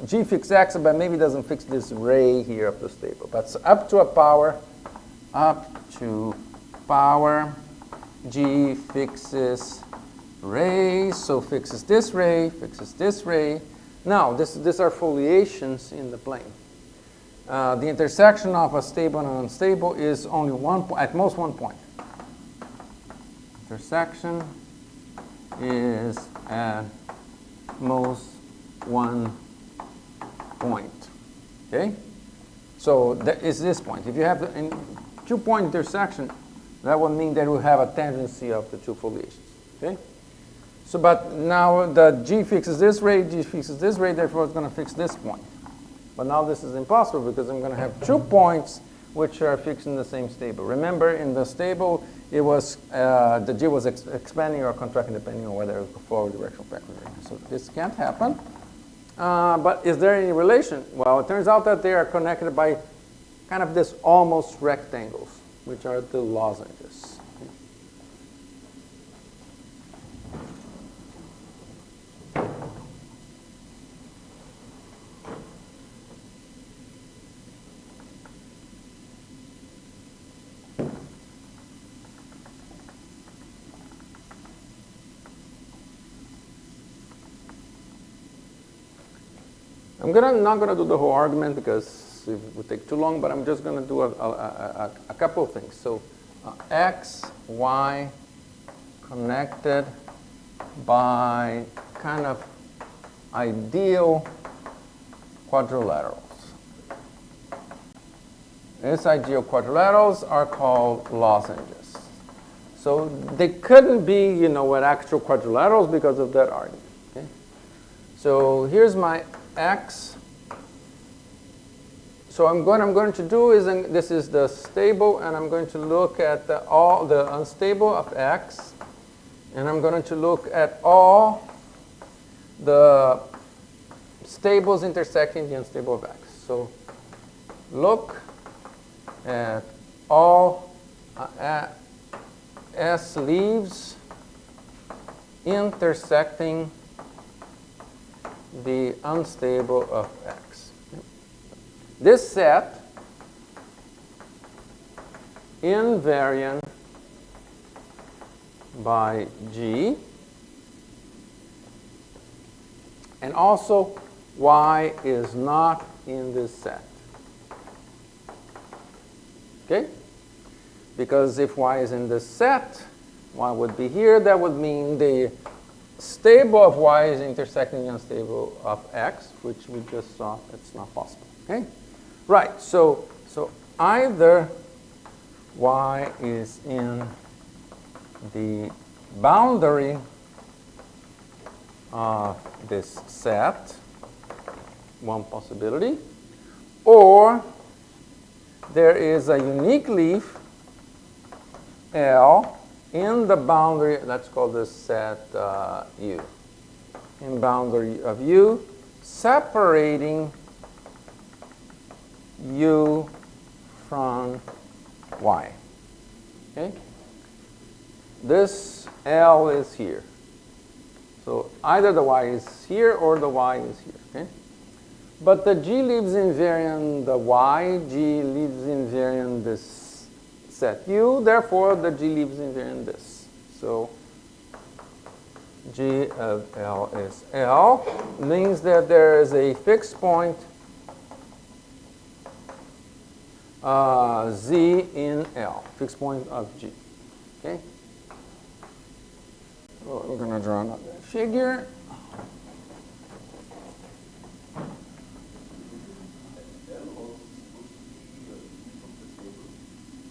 S3: G fixes X, but maybe doesn't fix this ray here of the stable. But up to power, G fixes rays, so fixes this ray, fixes this ray. Now, these are foliations in the plane. The intersection of a stable and an unstable is only at most 1 point. Intersection is at most 1 point. Okay? So that is this point. If you have a 2-point intersection, that would mean that we have a tangency of the 2 foliations. Okay? So, but now the G fixes this ray, G fixes this ray, therefore it's going to fix this point. But now this is impossible because I'm going to have 2 points which are fixed in the same stable. Remember, in the stable, it was the G was expanding or contracting depending on whether it's forward direction or backward direction. So this can't happen. But is there any relation? Well, it turns out that they are connected by kind of this almost rectangles, which are the lozenges. I'm not going to do the whole argument because this would take too long, but I'm just going to do a couple of things. So x, y connected by kind of ideal quadrilaterals. These ideal quadrilaterals are called lozenges. So they couldn't be, with actual quadrilaterals because of that argument. Okay? So here's my x. So what I'm going to do is, this is the stable, and I'm going to look at all the unstable of x, and I'm going to look at all the stables intersecting the unstable of x. So look at all S leaves intersecting the unstable of x. This set invariant by G, and also y is not in this set. Okay? Because if y is in this set, y would be here. That would mean the stable of y is intersecting the unstable of x, which we just saw it's not possible. Okay? Right. So either y is in the boundary of this set, one possibility, or there is a unique leaf L in the boundary, let's call this set U, in boundary of U, separating U from Y. Okay? This L is here. So either the Y is here or the Y is here. Okay? But the G leaves invariant the Y, G leaves invariant this set U, therefore the G leaves invariant this. So G of L is L, means that there is a fixed point Z in L, fixed point of G. Okay? So we're going to draw another figure.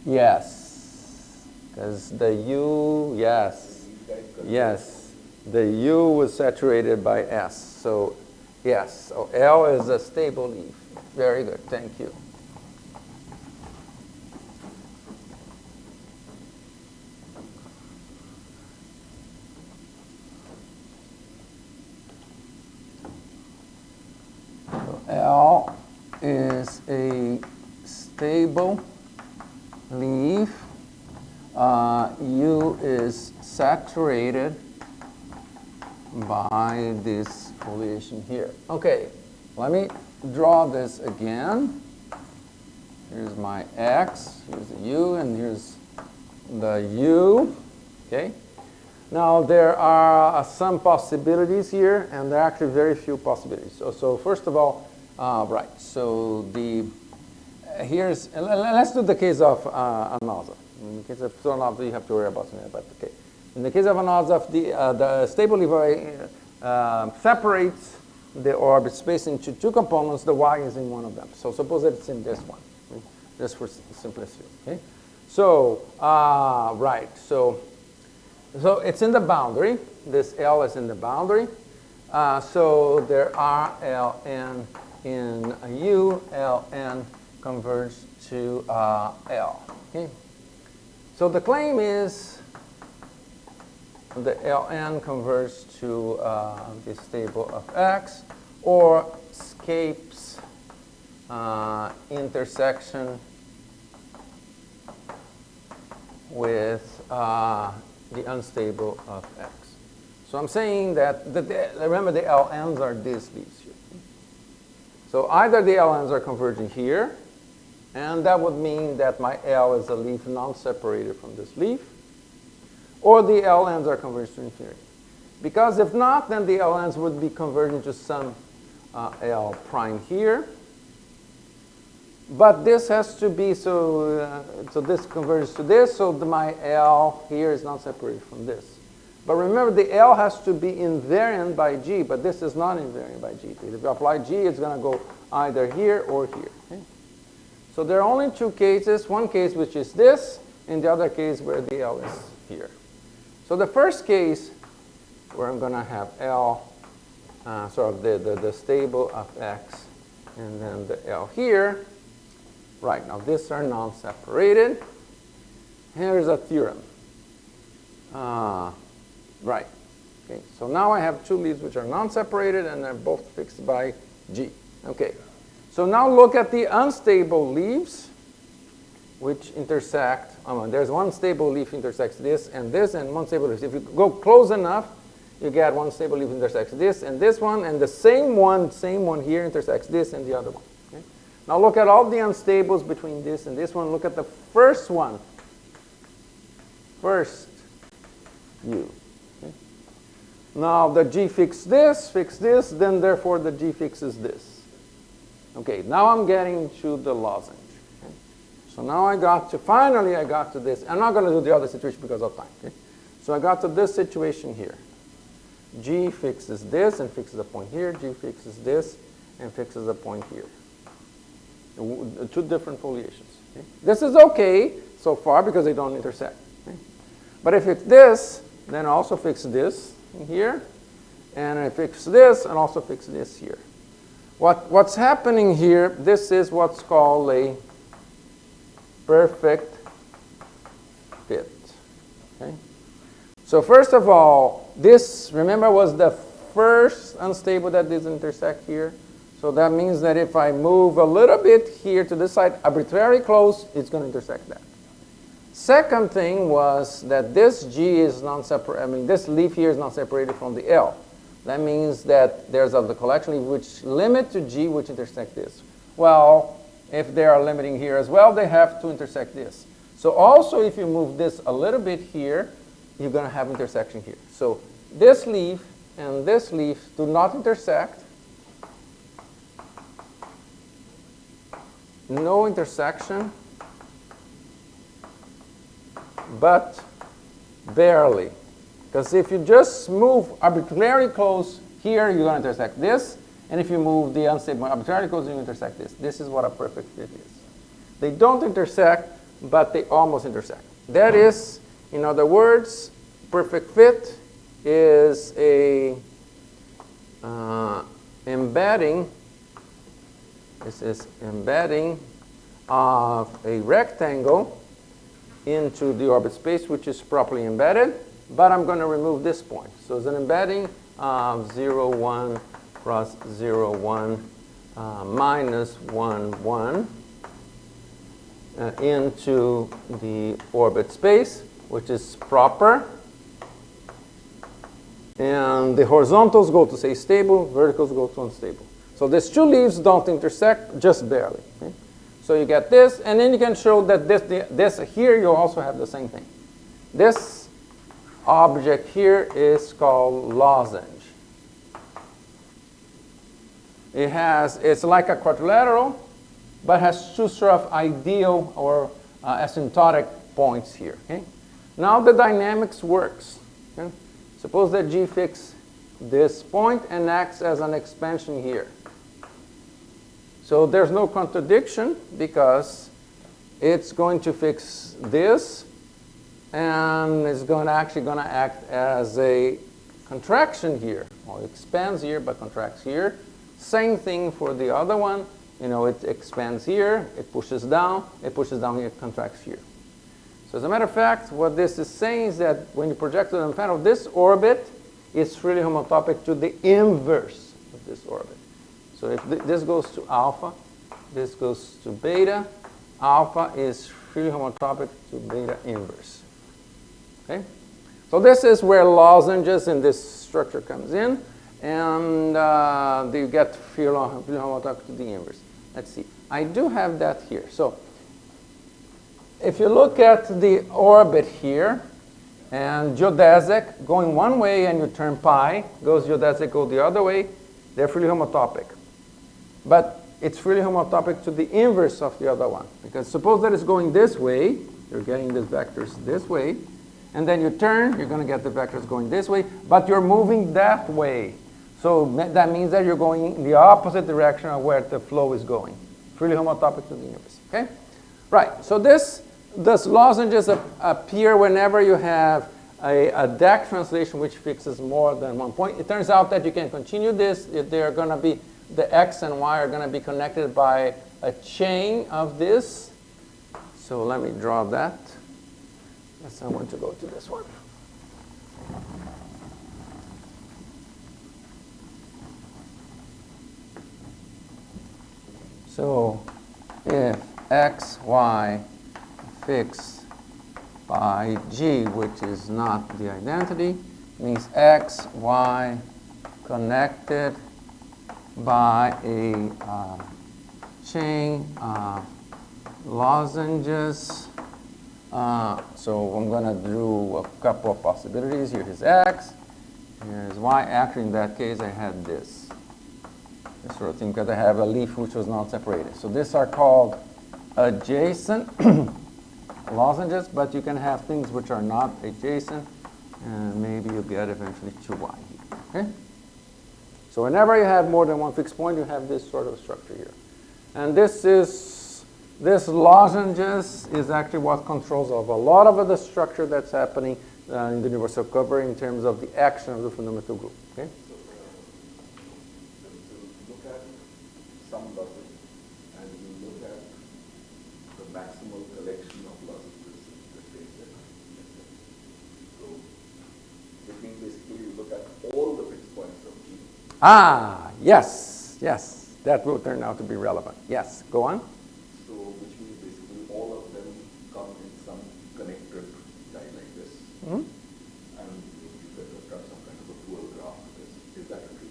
S3: Yes, because the U, yes, the U was saturated by S. So yes, so L is a stable leaf. Very good, thank you. So L is a stable leaf. U is saturated by this foliation here. Okay, let me draw this again. Here's my X, here's the U, and here's the U. Okay. Now there are some possibilities here, and there are actually very few possibilities. So first of all, right. So let's do the case of Anosov. In the case of Pseudo-Anosov, you have to worry about something. But okay, in the case of Anosov, the stable leaf separates the orbit space into two components. The Y is in one of them. So suppose that it's in this one, okay? Just for simplicity. Okay. So right. So it's in the boundary. This L is in the boundary. So there are Ln in U. Ln converge to L. Okay. So the claim is the Ln converges to the stable of X, or escapes intersection with the unstable of X. So I'm saying that, remember the Ln's are these leaves here. So either the Ln's are converging here, and that would mean that my L is a leaf non-separated from this leaf, or the Ln's are converging to infinity. Because if not, then the Ln's would be converging to some L prime here, But this has to be, so this converges to this, so my L here is not separated from this. But remember, the L has to be invariant by G, but this is not invariant by G. If you apply G, it's going to go either here or here. Okay? So there are only two cases, one case which is this, and the other case where the L is here. So the first case, where I'm going to have L, sort of the stable of X, and then the L here. Right, now these are non-separated. Here's a theorem. Right, okay, so now I have two leaves which are non-separated and they're both fixed by G. Okay, so now look at the unstable leaves which intersect. There's one stable leaf intersects this, and one stable leaf. If you go close enough, you get one stable leaf intersects this, and the same one here intersects this and the other one. Okay? Now look at all the unstables between this and this one. Look at the first one. First U. Okay? Now the G fixes this, then therefore the G fixes this. Okay, now I'm getting to the lozenge. Okay? So now finally I got to this. I'm not going to do the other situation because of time. Okay? So I got to this situation here. G fixes this and fixes a point here. G fixes this and fixes a point here. Two different foliations. Okay? This is okay so far because they don't intersect. Okay? But if it's this, then I also fix this in here, and I fix this and also fix this here. What's happening here, this is what's called a perfect fit. Okay? So first of all, this, remember, was the first unstable that didn't intersect here. So that means that if I move a little bit here to this side, arbitrarily close, it's going to intersect that. Second thing was that this G is non-separated. This leaf here is not separated from the L. That means that there's the collection leaf which limit to G which intersect this. Well, if they are limiting here as well, they have to intersect this. So also if you move this a little bit here, you're going to have intersection here. So this leaf and this leaf do not intersect. No intersection, but barely. Because if you just move arbitrarily close here, you're going to intersect this. And if you move the unstable arbitrarily close, you intersect this. This is what a perfect fit is. They don't intersect, but they almost intersect. That is, in other words, perfect fit is a embedding. This is embedding of a rectangle into the orbit space, which is properly embedded, but I'm going to remove this point. So it's an embedding of 0, 1 plus 0, 1 minus 1, 1 into the orbit space, which is proper. And the horizontals go to say stable, verticals go to unstable. So these two leaves don't intersect, just barely. Okay? So you get this, and then you can show that this here you also have the same thing. This object here is called lozenge. It's like a quadrilateral, but has two sort of ideal or asymptotic points here. Okay? Now the dynamics works. Okay? Suppose that G fixes this point and acts as an expansion here. So there's no contradiction because it's going to fix this and it's actually going to act as a contraction here. Well, it expands here but contracts here. Same thing for the other one. It expands here, it pushes down here, it contracts here. So as a matter of fact, what this is saying is that when you project it on the panel, this orbit is freely homotopic to the inverse of this orbit. So if this goes to alpha, this goes to beta, alpha is freely homotopic to beta inverse. Okay? So this is where lozenges in this structure comes in, and you get freely homotopic to the inverse. Let's see. I do have that here. So if you look at the orbit here, and geodesic going one way and you turn pi, goes geodesic go the other way, they're freely homotopic. But it's freely homotopic to the inverse of the other one. Because suppose that it's going this way, you're getting these vectors this way, and then you turn, you're going to get the vectors going this way, but you're moving that way. So that means that you're going in the opposite direction of where the flow is going. Freely homotopic to the inverse. Okay? Right. So this lozenges appear whenever you have a DAC translation which fixes more than one point. It turns out that you can continue this. They're going to be, the X and Y are going to be connected by a chain of this. So let me draw that. Yes, I want to go to this one. So if X, Y fixed by G, which is not the identity, means X, Y connected by a chain of lozenges. So I'm going to do a couple of possibilities. Here is X, here is Y. Actually, in that case, I had this sort of thing because I have a leaf which was not separated. So these are called adjacent lozenges, but you can have things which are not adjacent, and maybe you get eventually 2Y here. Okay? So whenever you have more than one fixed point, you have this sort of structure here. And this lozenges is actually what controls of a lot of the structure that's happening in the universal cover in terms of the action of the fundamental group. Okay?
S1: So look at some lozenge and you look at the maximal collection of lozenges in the space there. So it means basically you look at all the fixed points of G.
S3: Ah, yes, yes. That will turn out to be relevant. Yes, go on.
S1: So which means basically all of them come in some connected die like this.
S3: Mm-hmm.
S1: And you could construct some kind of a dual graph with this. Is that a tree?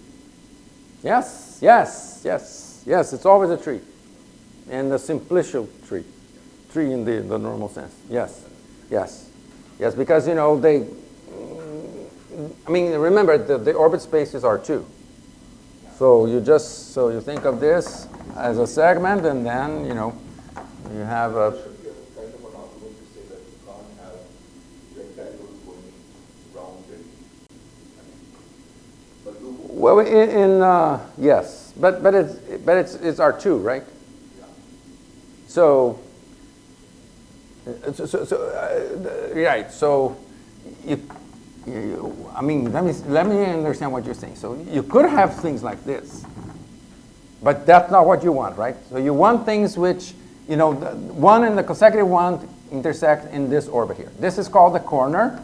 S3: Yes, yes, yes, yes. It's always a tree. And the simplicial tree. Tree in the normal sense. Yes, yes. Yes, because, you know, I mean, remember, the orbit spaces are two. So you think of this as a segment, and then, you know, you have a...
S1: There should be a kind of an argument to say that you can't have rectangles going round and...
S3: Well, yes, but it's R2, right?
S1: Yeah.
S3: So right. So I mean, let me understand what you're saying. So you could have things like this, but that's not what you want, right? So you want things which, you know, the one and the consecutive one intersect in this orbit here. This is called the corner.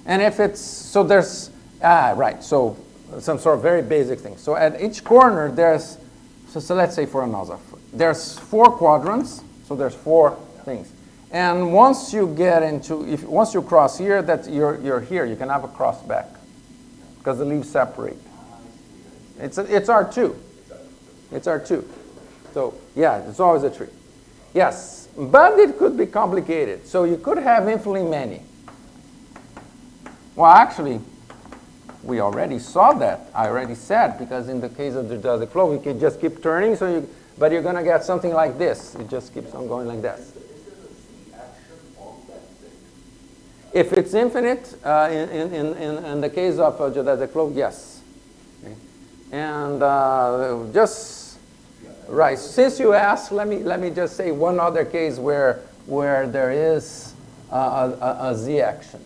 S3: And if it's, so there's, right, so some sort of very basic thing. So at each corner there's, so let's say for Anosov, there's 4 quadrants, so there's 4 things. And once you get into, once you cross here, that you're here, you can have a cross back because the leaves separate. It's R2. It's R2. So yeah, it's always a tree. Yes, but it could be complicated. So you could have infinitely many. Well, actually, we already saw that. I already said, because in the case of the geodesic flow, we can just keep turning. But you're going to get something like this. It just keeps on going like that. If it's infinite, in the case of geodesic flow, yes. Okay. And just right. Since you asked, let me just say one other case where there is a z action.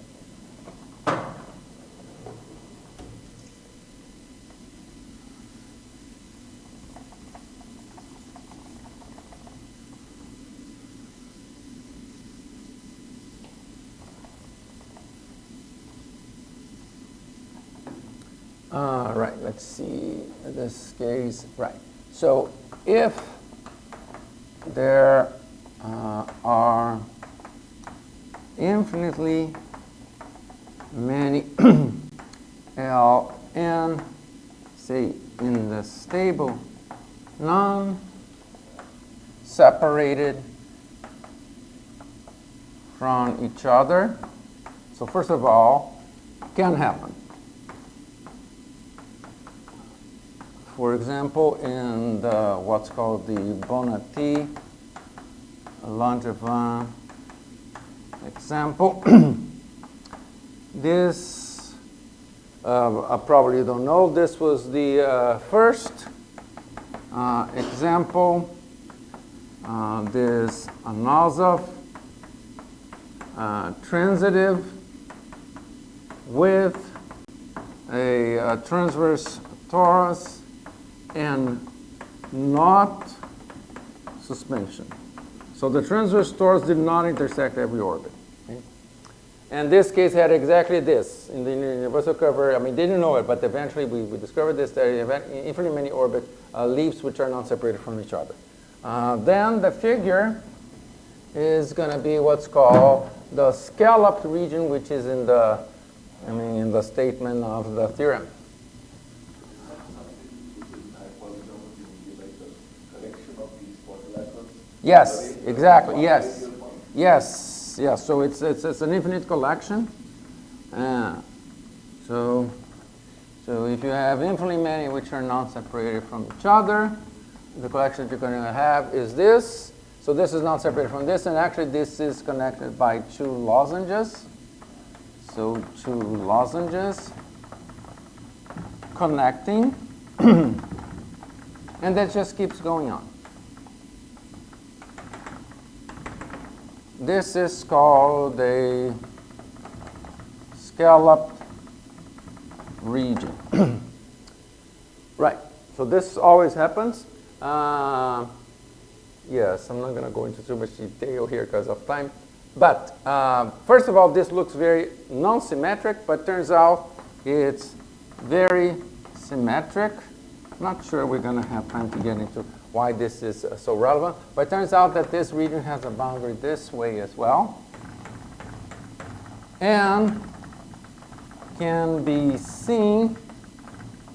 S3: Right, let's see this case. Right. So if there are infinitely many Ln, say, in the stable, non-separated from each other, so first of all, can happen. for example, in what's called the Bonatti Langevin example, this, I probably don't know, this was the first example. This Anosov transitive with a transverse torus and not suspension. So the transverse torus did not intersect every orbit. Okay? And this case had exactly this. In the universal cover, I mean, they didn't know it, but eventually we discovered this, that infinitely many orbit leaves which are not separated from each other. Then the figure is going to be what's called the scalloped region, which is in the, in the statement of the theorem. Yes, exactly. Yes, yes, yes. So it's an infinite collection. So if you have infinitely many which are not separated from each other, the collection you're going to have is this. So this is not separated from this, and actually this is connected by two lozenges. So two lozenges connecting, and that just keeps going on. This is called a scalloped region. Right, so this always happens. Yes, I'm not going to go into too much detail here because of time. But first of all, this looks very non-symmetric, but turns out it's very symmetric. Not sure we're going to have time to get into why this is so relevant, but it turns out that this region has a boundary this way as well, and can be seen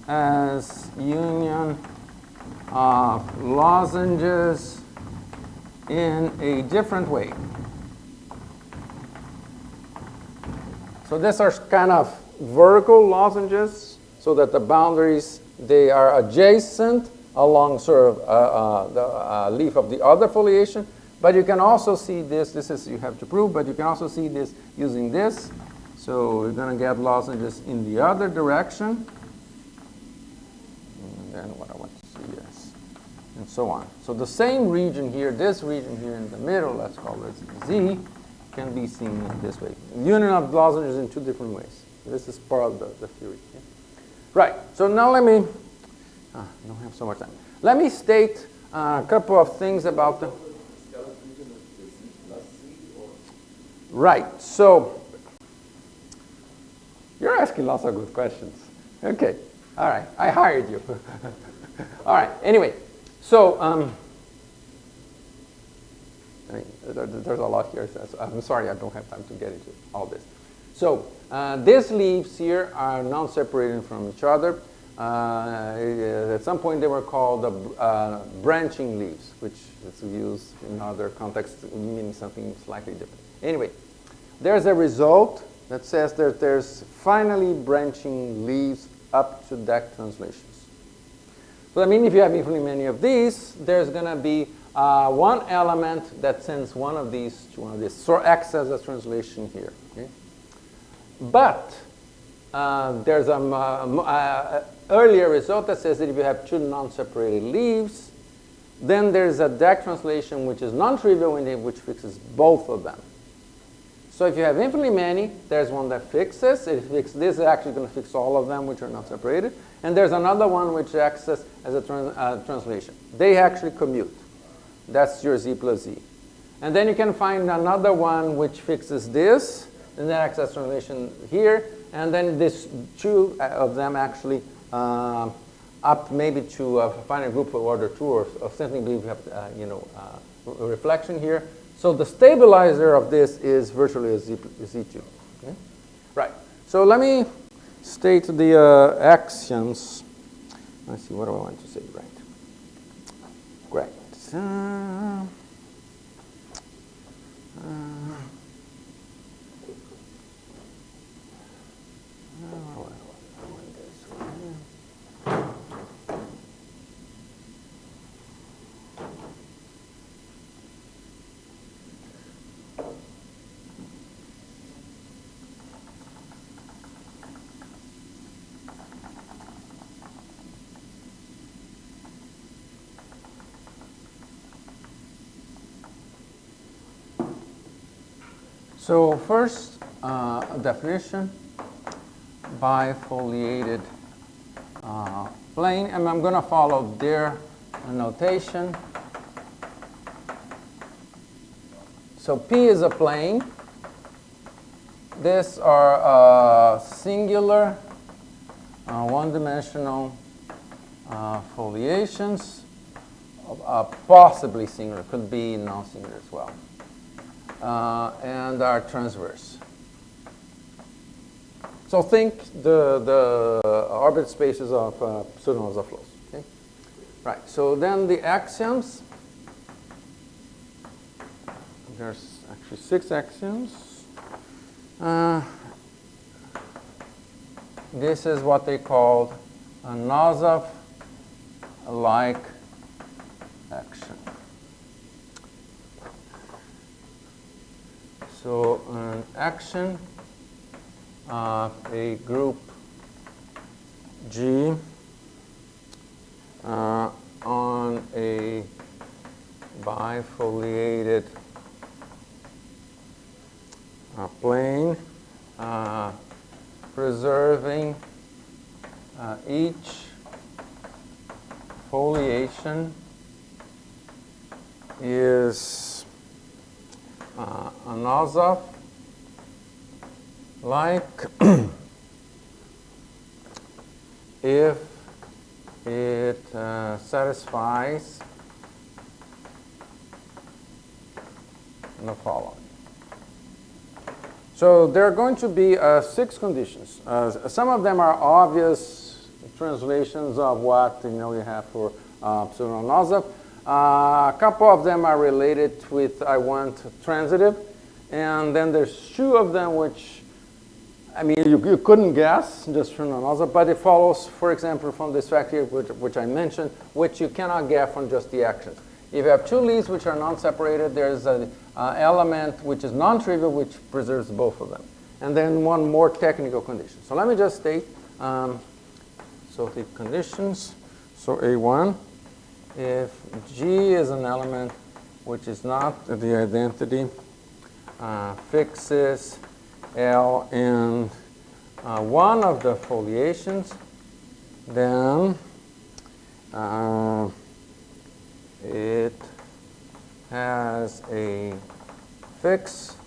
S3: as union of lozenges in a different way. So these are kind of vertical lozenges, so that the boundaries, they are adjacent along sort of the leaf of the other foliation. But you can also see this is you have to prove, but you can also see this using this. So we're going to get lozenges in the other direction. And then what I want to see is, and so on. So the same region here, this region here in the middle, let's call it Z, can be seen in this way. Union of lozenges in two different ways. This is part of the theory. Yeah? Right, so now let me, I don't have so much time. Let me state a couple of things about the, right, so you're asking lots of good questions. Okay, all right, I hired you. All right, anyway, so there's a lot here. So I'm sorry, I don't have time to get into all this. So these leaves here are non-separated from each other. At some point they were called branching leaves, which is used in other contexts meaning something slightly different. Anyway, there's a result that says that there's finally branching leaves up to deck translations. So I mean, if you have infinitely many of these, there's going to be one element that sends one of these to one of these. So acts as a translation here. Okay? But there's an earlier result that says that if you have two non-separated leaves, then there's a deck translation which is non-trivial and which fixes both of them. So if you have infinitely many, there's one that fixes. This is actually going to fix all of them which are not separated. And there's another one which acts as a translation. They actually commute. That's your Z plus Z. And then you can find another one which fixes this, and that acts as translation here. And then this two of them actually up maybe to a finite group of order 2 or something. We have a reflection here. So the stabilizer of this is virtually a Z2. Okay? Right. So let me state the axioms. Let's see, what do I want to say? Right. Great. So first, definition, bifoliated plane, and I'm going to follow their notation. So P is a plane. These are singular, one-dimensional foliations, possibly singular, could be non-singular as well, and are transverse. So think the orbit spaces of Pseudo-Anosov flows. Okay? Right. So then the axioms. There's actually 6 axioms. This is what they called a Anosov-like action. So an action of a group G on a bifoliated plane, preserving each foliation is Anosov like if it satisfies the following. So there are going to be 6 conditions. Some of them are obvious translations of what you have for Pseudo-Anosov. A couple of them are related with I want transitive, and then there's 2 of them which, I mean, you couldn't guess just from Anosov, but it follows, for example, from this fact here, which I mentioned, which you cannot get from just the actions. If you have 2 leads which are non-separated, there's an element which is non-trivial which preserves both of them. And then one more technical condition. So let me just state, so the conditions. So A1, if G is an element which is not the identity, fixes L in one of the foliations, then it has a fixed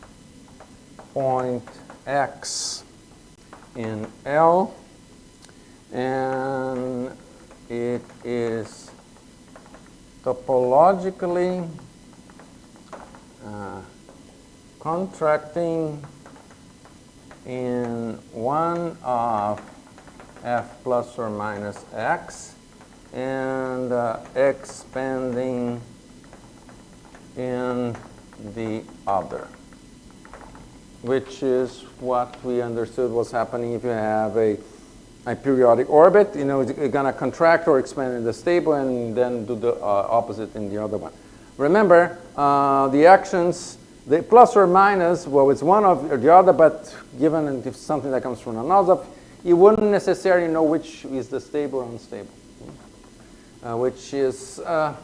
S3: point X in L, and it is topologically contracting in one of F plus or minus X, and expanding in the other, which is what we understood was happening if you have a periodic orbit. It's going to contract or expand in the stable and then do the opposite in the other one. Remember, the actions, the plus or minus, well, it's one of the other, but given if something that comes from Anosov, you wouldn't necessarily know which is the stable or unstable, which is a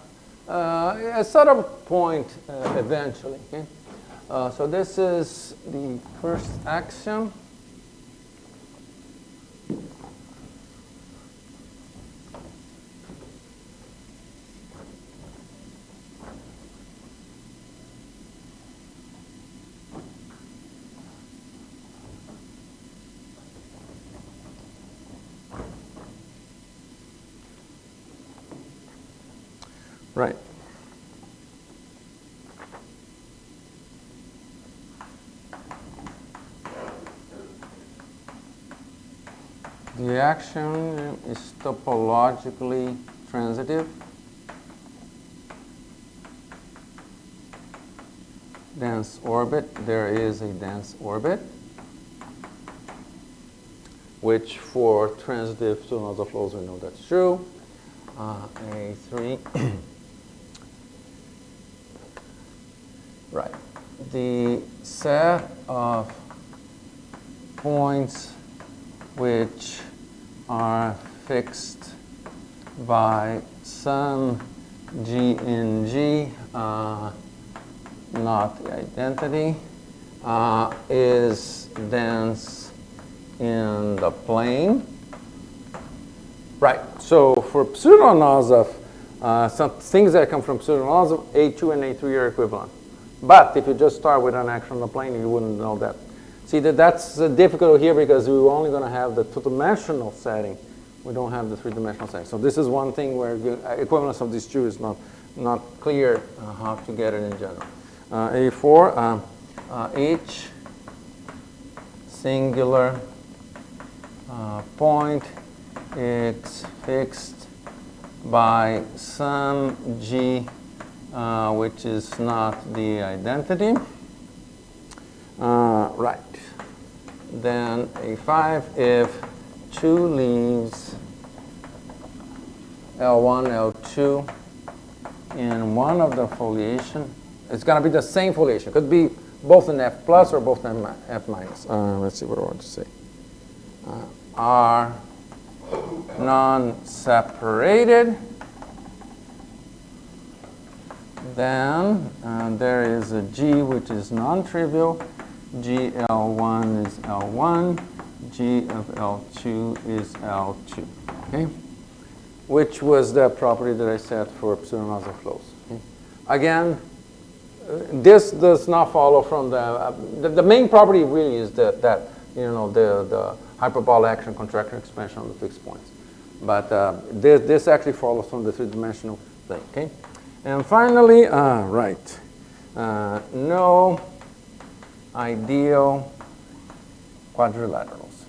S3: sort of point eventually. Okay? So this is the first axiom. Right. The action is topologically transitive. Dense orbit, there is a dense orbit, which for transitive Pseudo-Anosov flows we know that's true. A3. Right. The set of points which are fixed by some G in G, not the identity, is dense in the plane. Right, so for Pseudo-Anosov, some things that come from Pseudo-Anosov, A2 and A3 are equivalent. But if you just start with an action on the plane, you wouldn't know that. See, that's difficult here because we're only going to have the two-dimensional setting. We don't have the three-dimensional setting. So this is one thing where equivalence of these two is not clear how to get it in general. A4, each singular point is fixed by some G, which is not the identity. Right. Then A5, if 2 leaves L1, L2 in one of the foliation, it's going to be the same foliation. It could be both in F plus or both in F minus. Let's see what I want to say. Are non-separated, then there is a G which is non-trivial. GL1 is L1, G of L2 is L2, okay? Which was the property that I set for Pseudo-Anosov flows. Okay? Again, this does not follow from the main property really is that you know, the hyperbolic action, contractor expansion on the fixed points. But this actually follows from the three-dimensional thing, okay? And finally, right, no ideal quadrilaterals.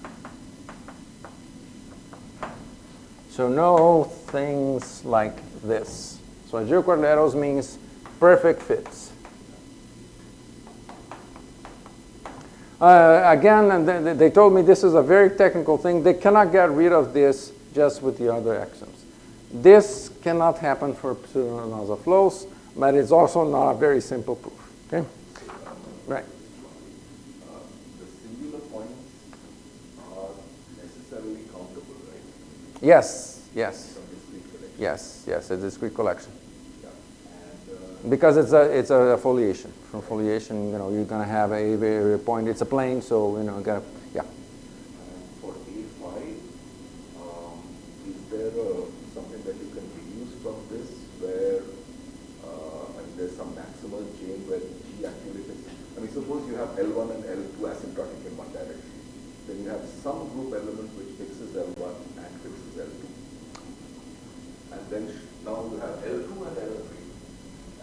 S3: So no things like this. So ideal quadrilaterals means perfect fits. Again, they told me this is a very technical thing. They cannot get rid of this just with the other axioms. This cannot happen for Pseudo-Anosov flows, but it's also not a very simple proof. Okay? Right.
S1: The singular points are necessarily countable, right?
S3: Yes, yes.
S1: From discrete collection.
S3: Yes, yes, a discrete collection.
S1: Yeah. And
S3: Because it's a foliation. From foliation, you know, you're going to have a point. It's a plane, so you know, you got to, yeah.
S1: And for A5, is there something that you can deduce from this where there's some maximal chain where G actually fits? I mean, suppose you have L1 and L2 asymptotic in one direction. Then you have some group element which fixes L1 and fixes L2. And then now you have L2 and L3.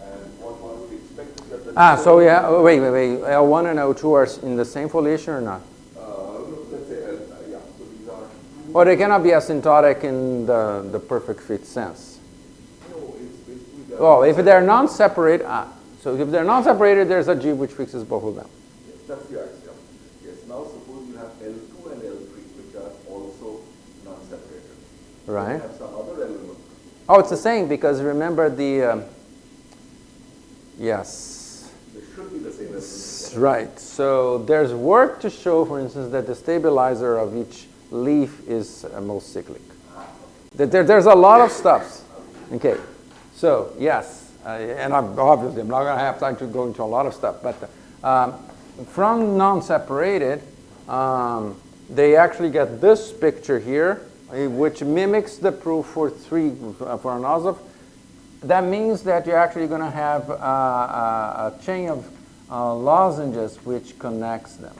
S1: And what one would expect is that the
S3: So yeah, wait. L1 and L2 are in the same foliation or not?
S1: let's say, yeah, so these are two.
S3: Or they cannot be asymptotic in the perfect fit sense.
S1: No, it's basically
S3: Oh, if they're non-separate, so if they're non-separated, there's a G which fixes both of them.
S1: Yes, that's the axiom. Yes, now suppose you have L2 and L3 which are also non-separated.
S3: Right.
S1: You have some other element.
S3: Oh, it's the same because remember the, yes.
S1: They should be the same element.
S3: Right. So there's work to show, for instance, that the stabilizer of each leaf is most cyclic. There's a lot of stuff. Okay. So yes, and obviously I'm not going to have time to go into a lot of stuff, but from non-separated, they actually get this picture here, which mimics the proof for Anosov. That means that you're actually going to have a chain of lozenges which connects them.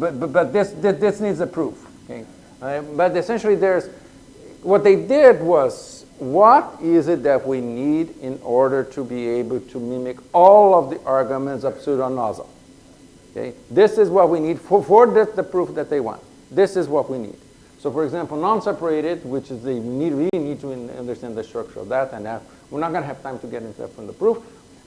S3: But this needs a proof. Okay? But essentially, what they did was, what is it that we need in order to be able to mimic all of the arguments of Pseudo-Anosov? Okay? This is what we need for the proof that they want. This is what we need. So, for example, non-separated, which is really need to understand the structure of that, and we're not going to have time to get into that from the proof,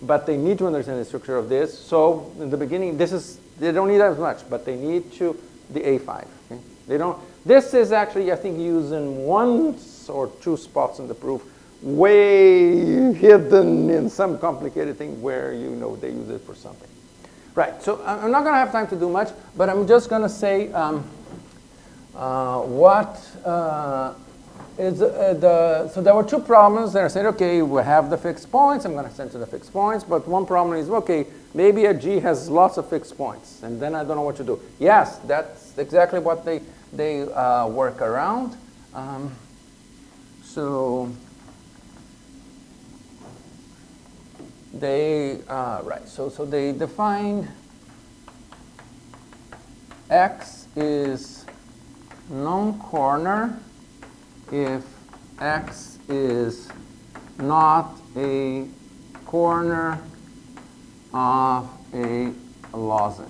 S3: but they need to understand the structure of this. So, in the beginning, they don't need as much, but they need the A5. Okay? They don't. This is actually, I think, used in one or two spots in the proof, way hidden in some complicated thing where they use it for something. Right. So, I'm not going to have time to do much, but I'm just going to say. so there were two problems that I said, okay, we have the fixed points. I'm going to send to the fixed points. But one problem is, okay, maybe a G has lots of fixed points, and then I don't know what to do. Yes, that's exactly what they work around. So they right. So they defined X is non-corner if X is not a corner of a lozenge.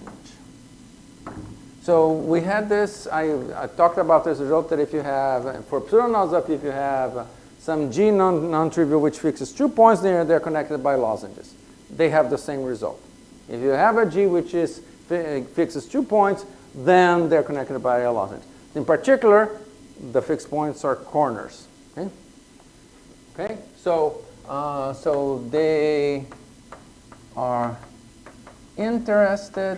S3: So we had this, I talked about this result that if you have, for Pseudo-Anosov, if you have some G non-trivial which fixes 2 points, they're connected by lozenges. They have the same result. If you have a G which fixes 2 points, then they're connected by a lozenge. In particular, the fixed points are corners. Okay? So they are interested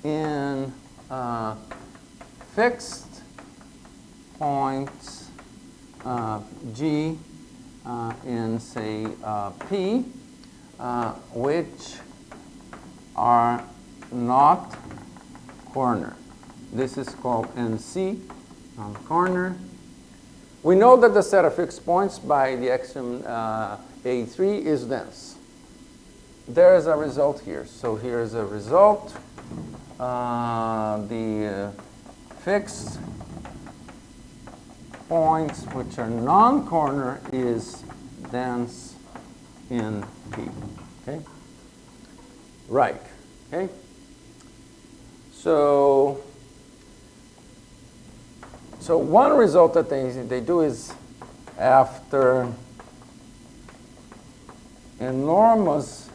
S3: in fixed points G in, say, P, which are not corner. This is called NC, non-corner. We know that the set of fixed points by the axiom A3 is dense. There is a result here. So here is a result. The fixed points which are non-corner is dense in P. Okay? Right. Okay? So one result that they do is, after enormous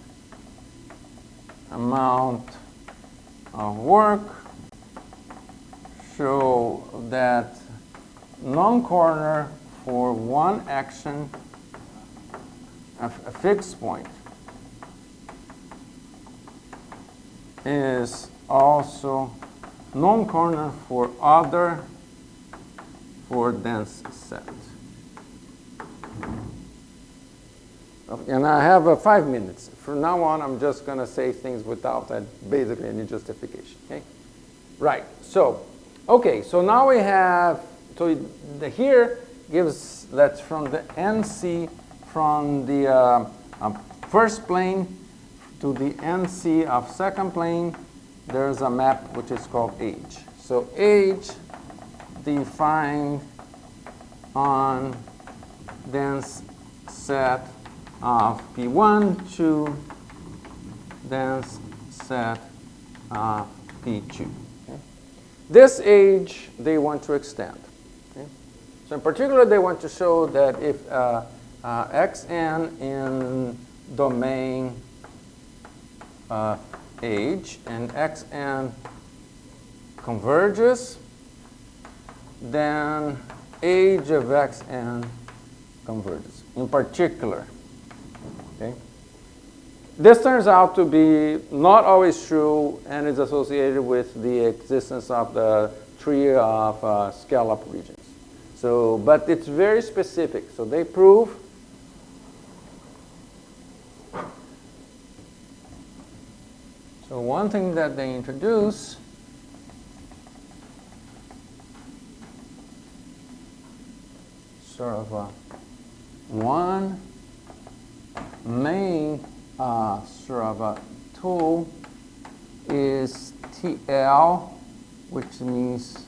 S3: amount of work, show that non-corner for one action, a fixed point, is also non-corner for other for dense set. And I have 5 minutes. From now on, I'm just going to say things without basically any justification. Okay? Right. So, okay. So now we have, so the here gives, that's from the NC, from the first plane to the NC of second plane, there's a map which is called H. So H defined on dense set of P1 to dense set of P2. Okay? This H they want to extend. Okay? So in particular, they want to show that if Xn in domain H and Xn converges, then H of Xn converges. In particular, okay? This turns out to be not always true and is associated with the existence of the tree of scalloped regions. So, but it's very specific. So they prove so one thing that they introduce sort of one main sort of a tool is TL, which means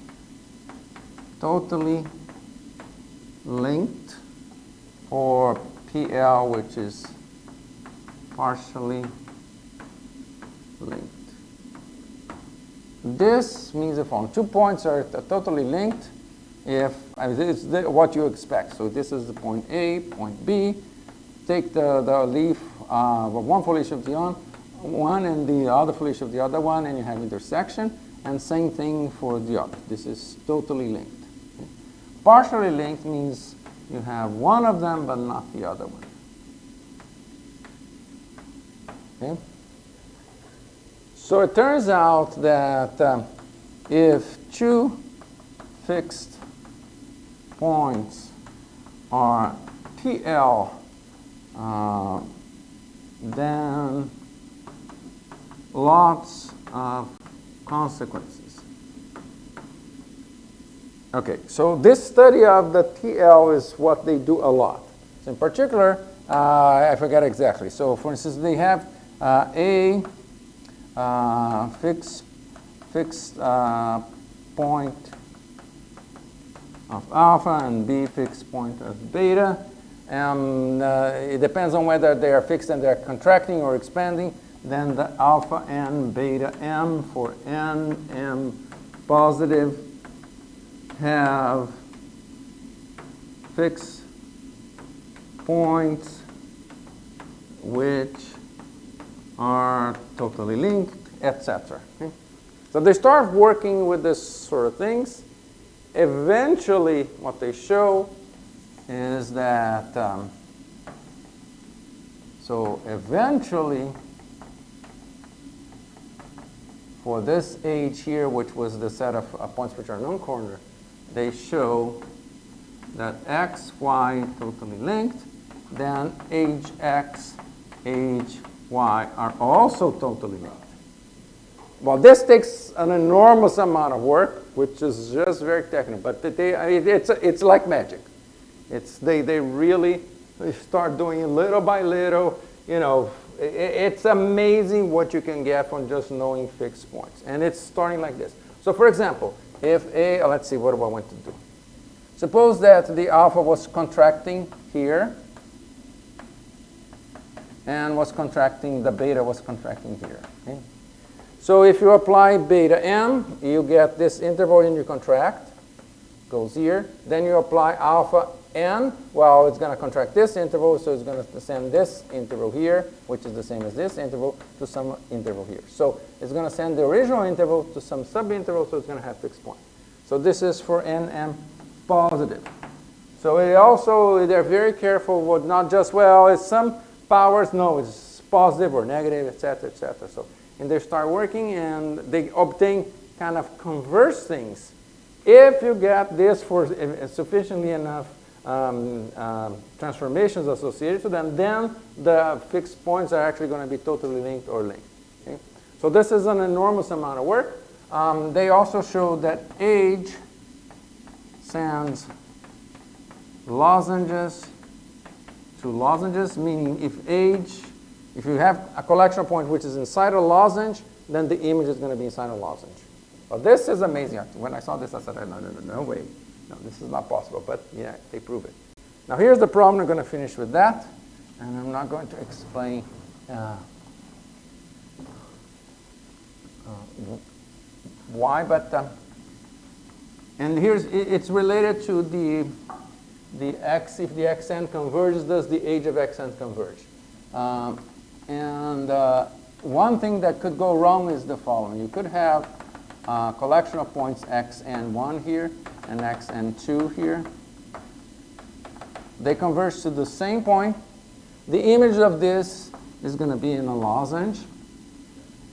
S3: totally linked, or PL, which is partially linked. This means the following: 2 points are totally linked if it's what you expect. So this is the point A, point B. Take the leaf of one foliation of the one and the other foliation of the other one, and you have intersection. And same thing for the other. This is totally linked. Okay? Partially linked means you have one of them but not the other one. Okay? So it turns out that if two fixed points are TL, then lots of consequences. Okay, so this study of the TL is what they do a lot. So in particular, I forget exactly. So for instance, they have a fixed point of alpha and B fixed point of beta. It depends on whether they are fixed and they're contracting or expanding. Then the alpha n beta m for n m positive have fixed points which are totally linked, etc. Okay? So they start working with this sort of things. Eventually, what they show is that, so eventually, for this age here, which was the set of points which are non-corner, they show that x, y totally linked, then age x, age y are also totally linked. Well, this takes an enormous amount of work, which is just very technical, but it's like magic. They really start doing it little by little. You know, it's amazing what you can get from just knowing fixed points. And it's starting like this. So for example, if let's see, what do I want to do? Suppose that the alpha was contracting here, and the beta was contracting here. Okay? So if you apply beta m, you get this interval and you contract, goes here. Then you apply alpha n, well, it's going to contract this interval, so it's going to send this interval here, which is the same as this interval, to some interval here. So it's going to send the original interval to some subinterval, so it's going to have fixed point. So this is for nm positive. So they're very careful with not just, well, it's some powers, no, it's positive or negative, etc., etc. So, and they start working and they obtain kind of converse things. If you get this for sufficiently enough transformations associated to them, then the fixed points are actually going to be totally linked or linked. Okay? So this is an enormous amount of work. They also show that age sends lozenges to lozenges, meaning if you have a collection point which is inside a lozenge, then the image is going to be inside a lozenge. Well, this is amazing. When I saw this, I said, no way. No, this is not possible. But yeah, they prove it. Now here's the problem. I'm going to finish with that. And I'm not going to explain why, but and it's related to the x. If the xn converges, does the age of xn converge? One thing that could go wrong is the following. You could have a collection of points xn1 here and xn2 here. They converge to the same point. The image of this is going to be in a lozenge.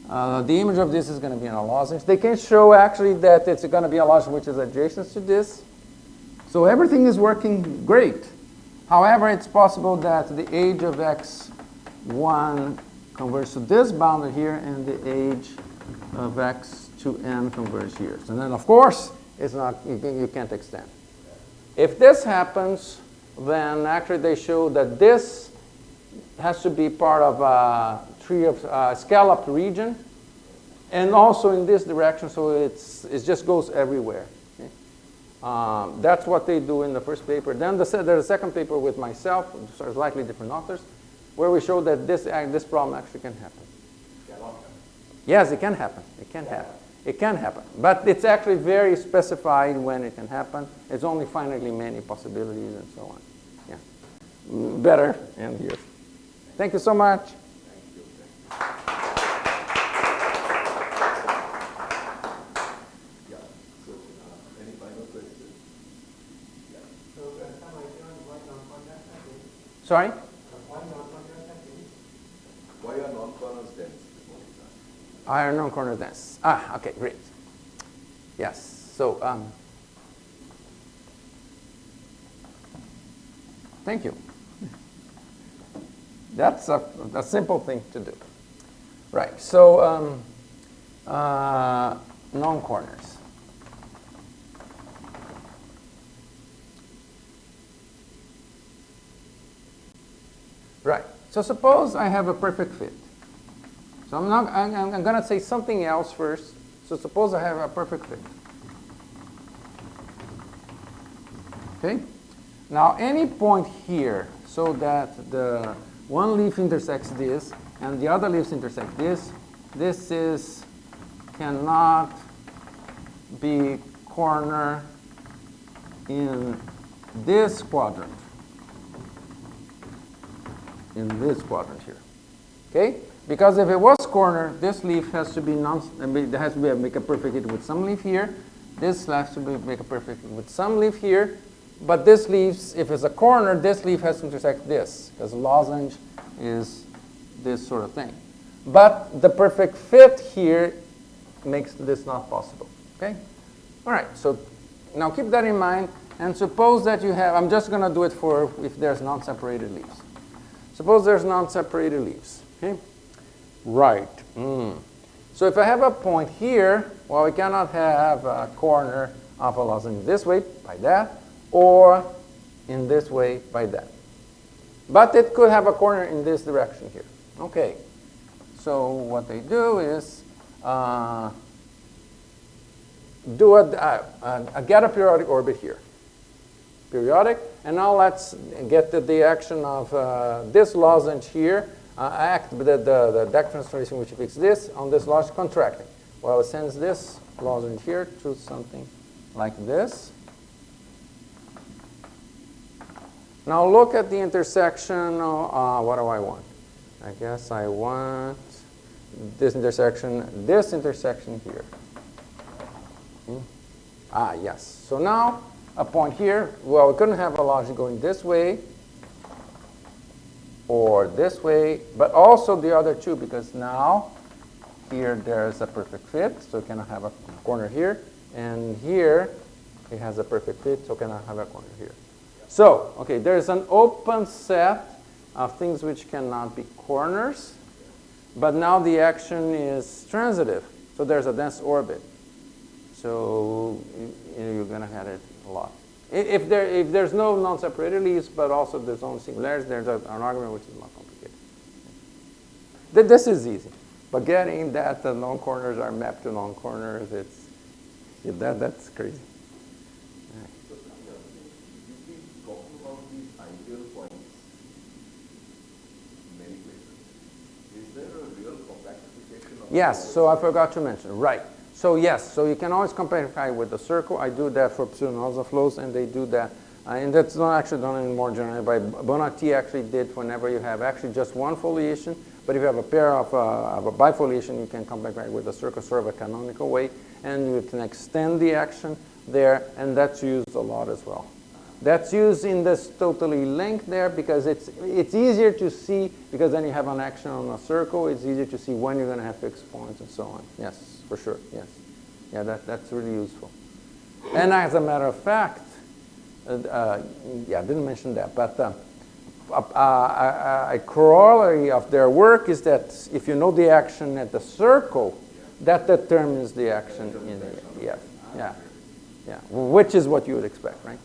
S3: The image of this is going to be in a lozenge. They can show actually that it's going to be a lozenge which is adjacent to this. So everything is working great. However, it's possible that the age of x1 converges to this boundary here, and the age of x2n converges here. And then, of course, it's not, you can't extend. If this happens, then actually they show that this has to be part of a tree of scalloped region, and also in this direction, so it just goes everywhere. Okay? That's what they do in the first paper. Then there's a second paper with myself, slightly different authors, where we show that this problem actually can happen. Yes, it can happen. It can happen. It can happen. But it's actually very specified when it can happen. It's only finitely many possibilities and so on. Yeah. Better end here. Thank you so much.
S1: Any final questions? Yeah.
S3: Sorry?
S1: Why are non-corners dense?
S3: Iron non-corner dense. Okay, great. Yes. So Thank you. That's a simple thing to do. Right, so non-corners. Right, so suppose I have a perfect fit. So I'm going to say something else first. So suppose I have a perfect fit. Okay? Now any point here so that the one leaf intersects this and the other leaves intersect this, this cannot be corner in this quadrant. In this quadrant here. Okay? Because if it was corner, this leaf has to be make a perfect hit with some leaf here. This has to make a perfect hit with some leaf here. But this leaf, if it's a corner, this leaf has to intersect this, because lozenge is this sort of thing. But the perfect fit here makes this not possible. Okay? All right, so now keep that in mind, and suppose that you have, I'm just going to do it for if there's non-separated leaves. Suppose there's non-separated leaves. Okay? Right. So if I have a point here, well, we cannot have a corner of a lozenge this way by that, or in this way by that. But it could have a corner in this direction here. Okay. So what they do is get a periodic orbit here. Periodic. And now let's get the action of this lozenge here. Act the deck transformation which fixes this on this lozenge contracting. Well, it sends this lozenge here to something like this. Now look at the intersection. What do I want? I guess I want this intersection here. Yes. So now a point here. Well, we couldn't have a logic going this way or this way, but also the other two, because now here there's a perfect fit, so we cannot have a corner here, and here it has a perfect fit, so we cannot have a corner here. So, okay, there's an open set of things which cannot be corners, but now the action is transitive, so there's a dense orbit. So you're going to have it a lot. If there's no non-separated leaves, but also there's only singularities, there's an argument which is more complicated. This is easy, but getting that the non-corners are mapped to non-corners, that's crazy. Yes, so I forgot to mention, right. So yes, so you can always compactify with the circle. I do that for Pseudo-Anosov flows, and they do that. And that's not actually done anymore generally, but Bonatti actually did whenever you have actually just one foliation. But if you have a pair of a bifoliation, you can compactify with the circle, sort of a canonical way, and you can extend the action there, and that's used a lot as well. That's used in this totally length there because it's easier to see, because then you have an action on a circle. It's easier to see when you're going to have fixed points and so on. Yes. For sure, yes. Yeah, that's really useful. And as a matter of fact, I didn't mention that, but a corollary of their work is that if you know the action at the circle, that determines the action in the EF. Yeah, which is what you would expect, right?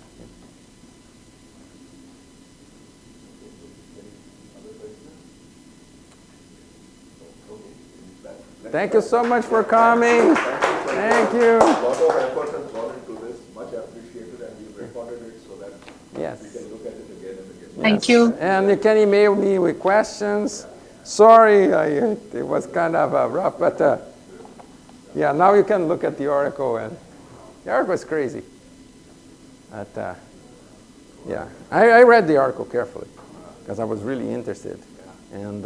S3: Thank you so much for coming. Thank you.
S1: A lot of effort has gone into this. Much appreciated, and we've recorded it so that we can look at it again and again.
S4: Thank you.
S3: And you can email me with questions. Sorry, it was kind of rough, but yeah, now you can look at the article, and the article is crazy. But yeah, I read the article carefully because I was really interested, and.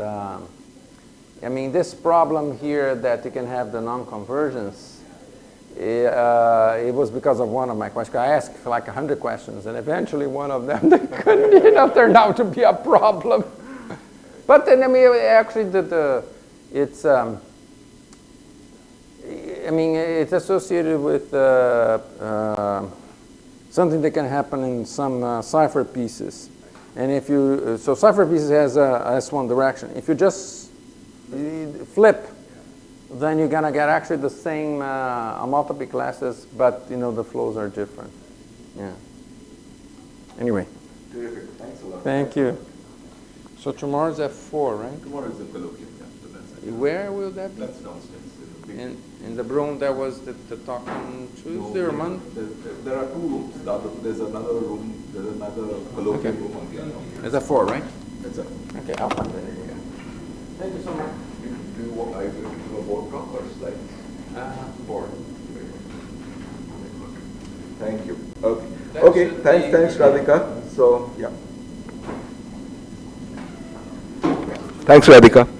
S3: I mean, this problem here that you can have the non-convergence, it was because of one of my questions. I asked for like 100 questions, and eventually one of them couldn't turn out to be a problem. But then, I mean, actually, it's it's associated with something that can happen in some cipher pieces. And if you, so cipher pieces has a S1 direction. If you just flip, then you're gonna get actually the same homotopy classes, but you know the flows are different. Yeah. Anyway.
S1: Terrific. Thanks a lot.
S3: Thank you. So tomorrow's at 4, right?
S1: Tomorrow is the colloquium. Yeah, so that's it.
S3: Where will that be?
S1: That's downstairs.
S3: In the room that was the talk on Tuesday or Monday?
S1: There are two rooms. There's another room. There's another colloquium room on the other.
S3: It's at 4, right?
S1: That's it.
S3: Okay, I'll find it. Yeah. Thank you so much.
S1: Do you want, I do a board talk or slides?
S3: Board.
S1: Thank you. Okay. Thanks, Radhika. So, yeah. Thanks, Radhika.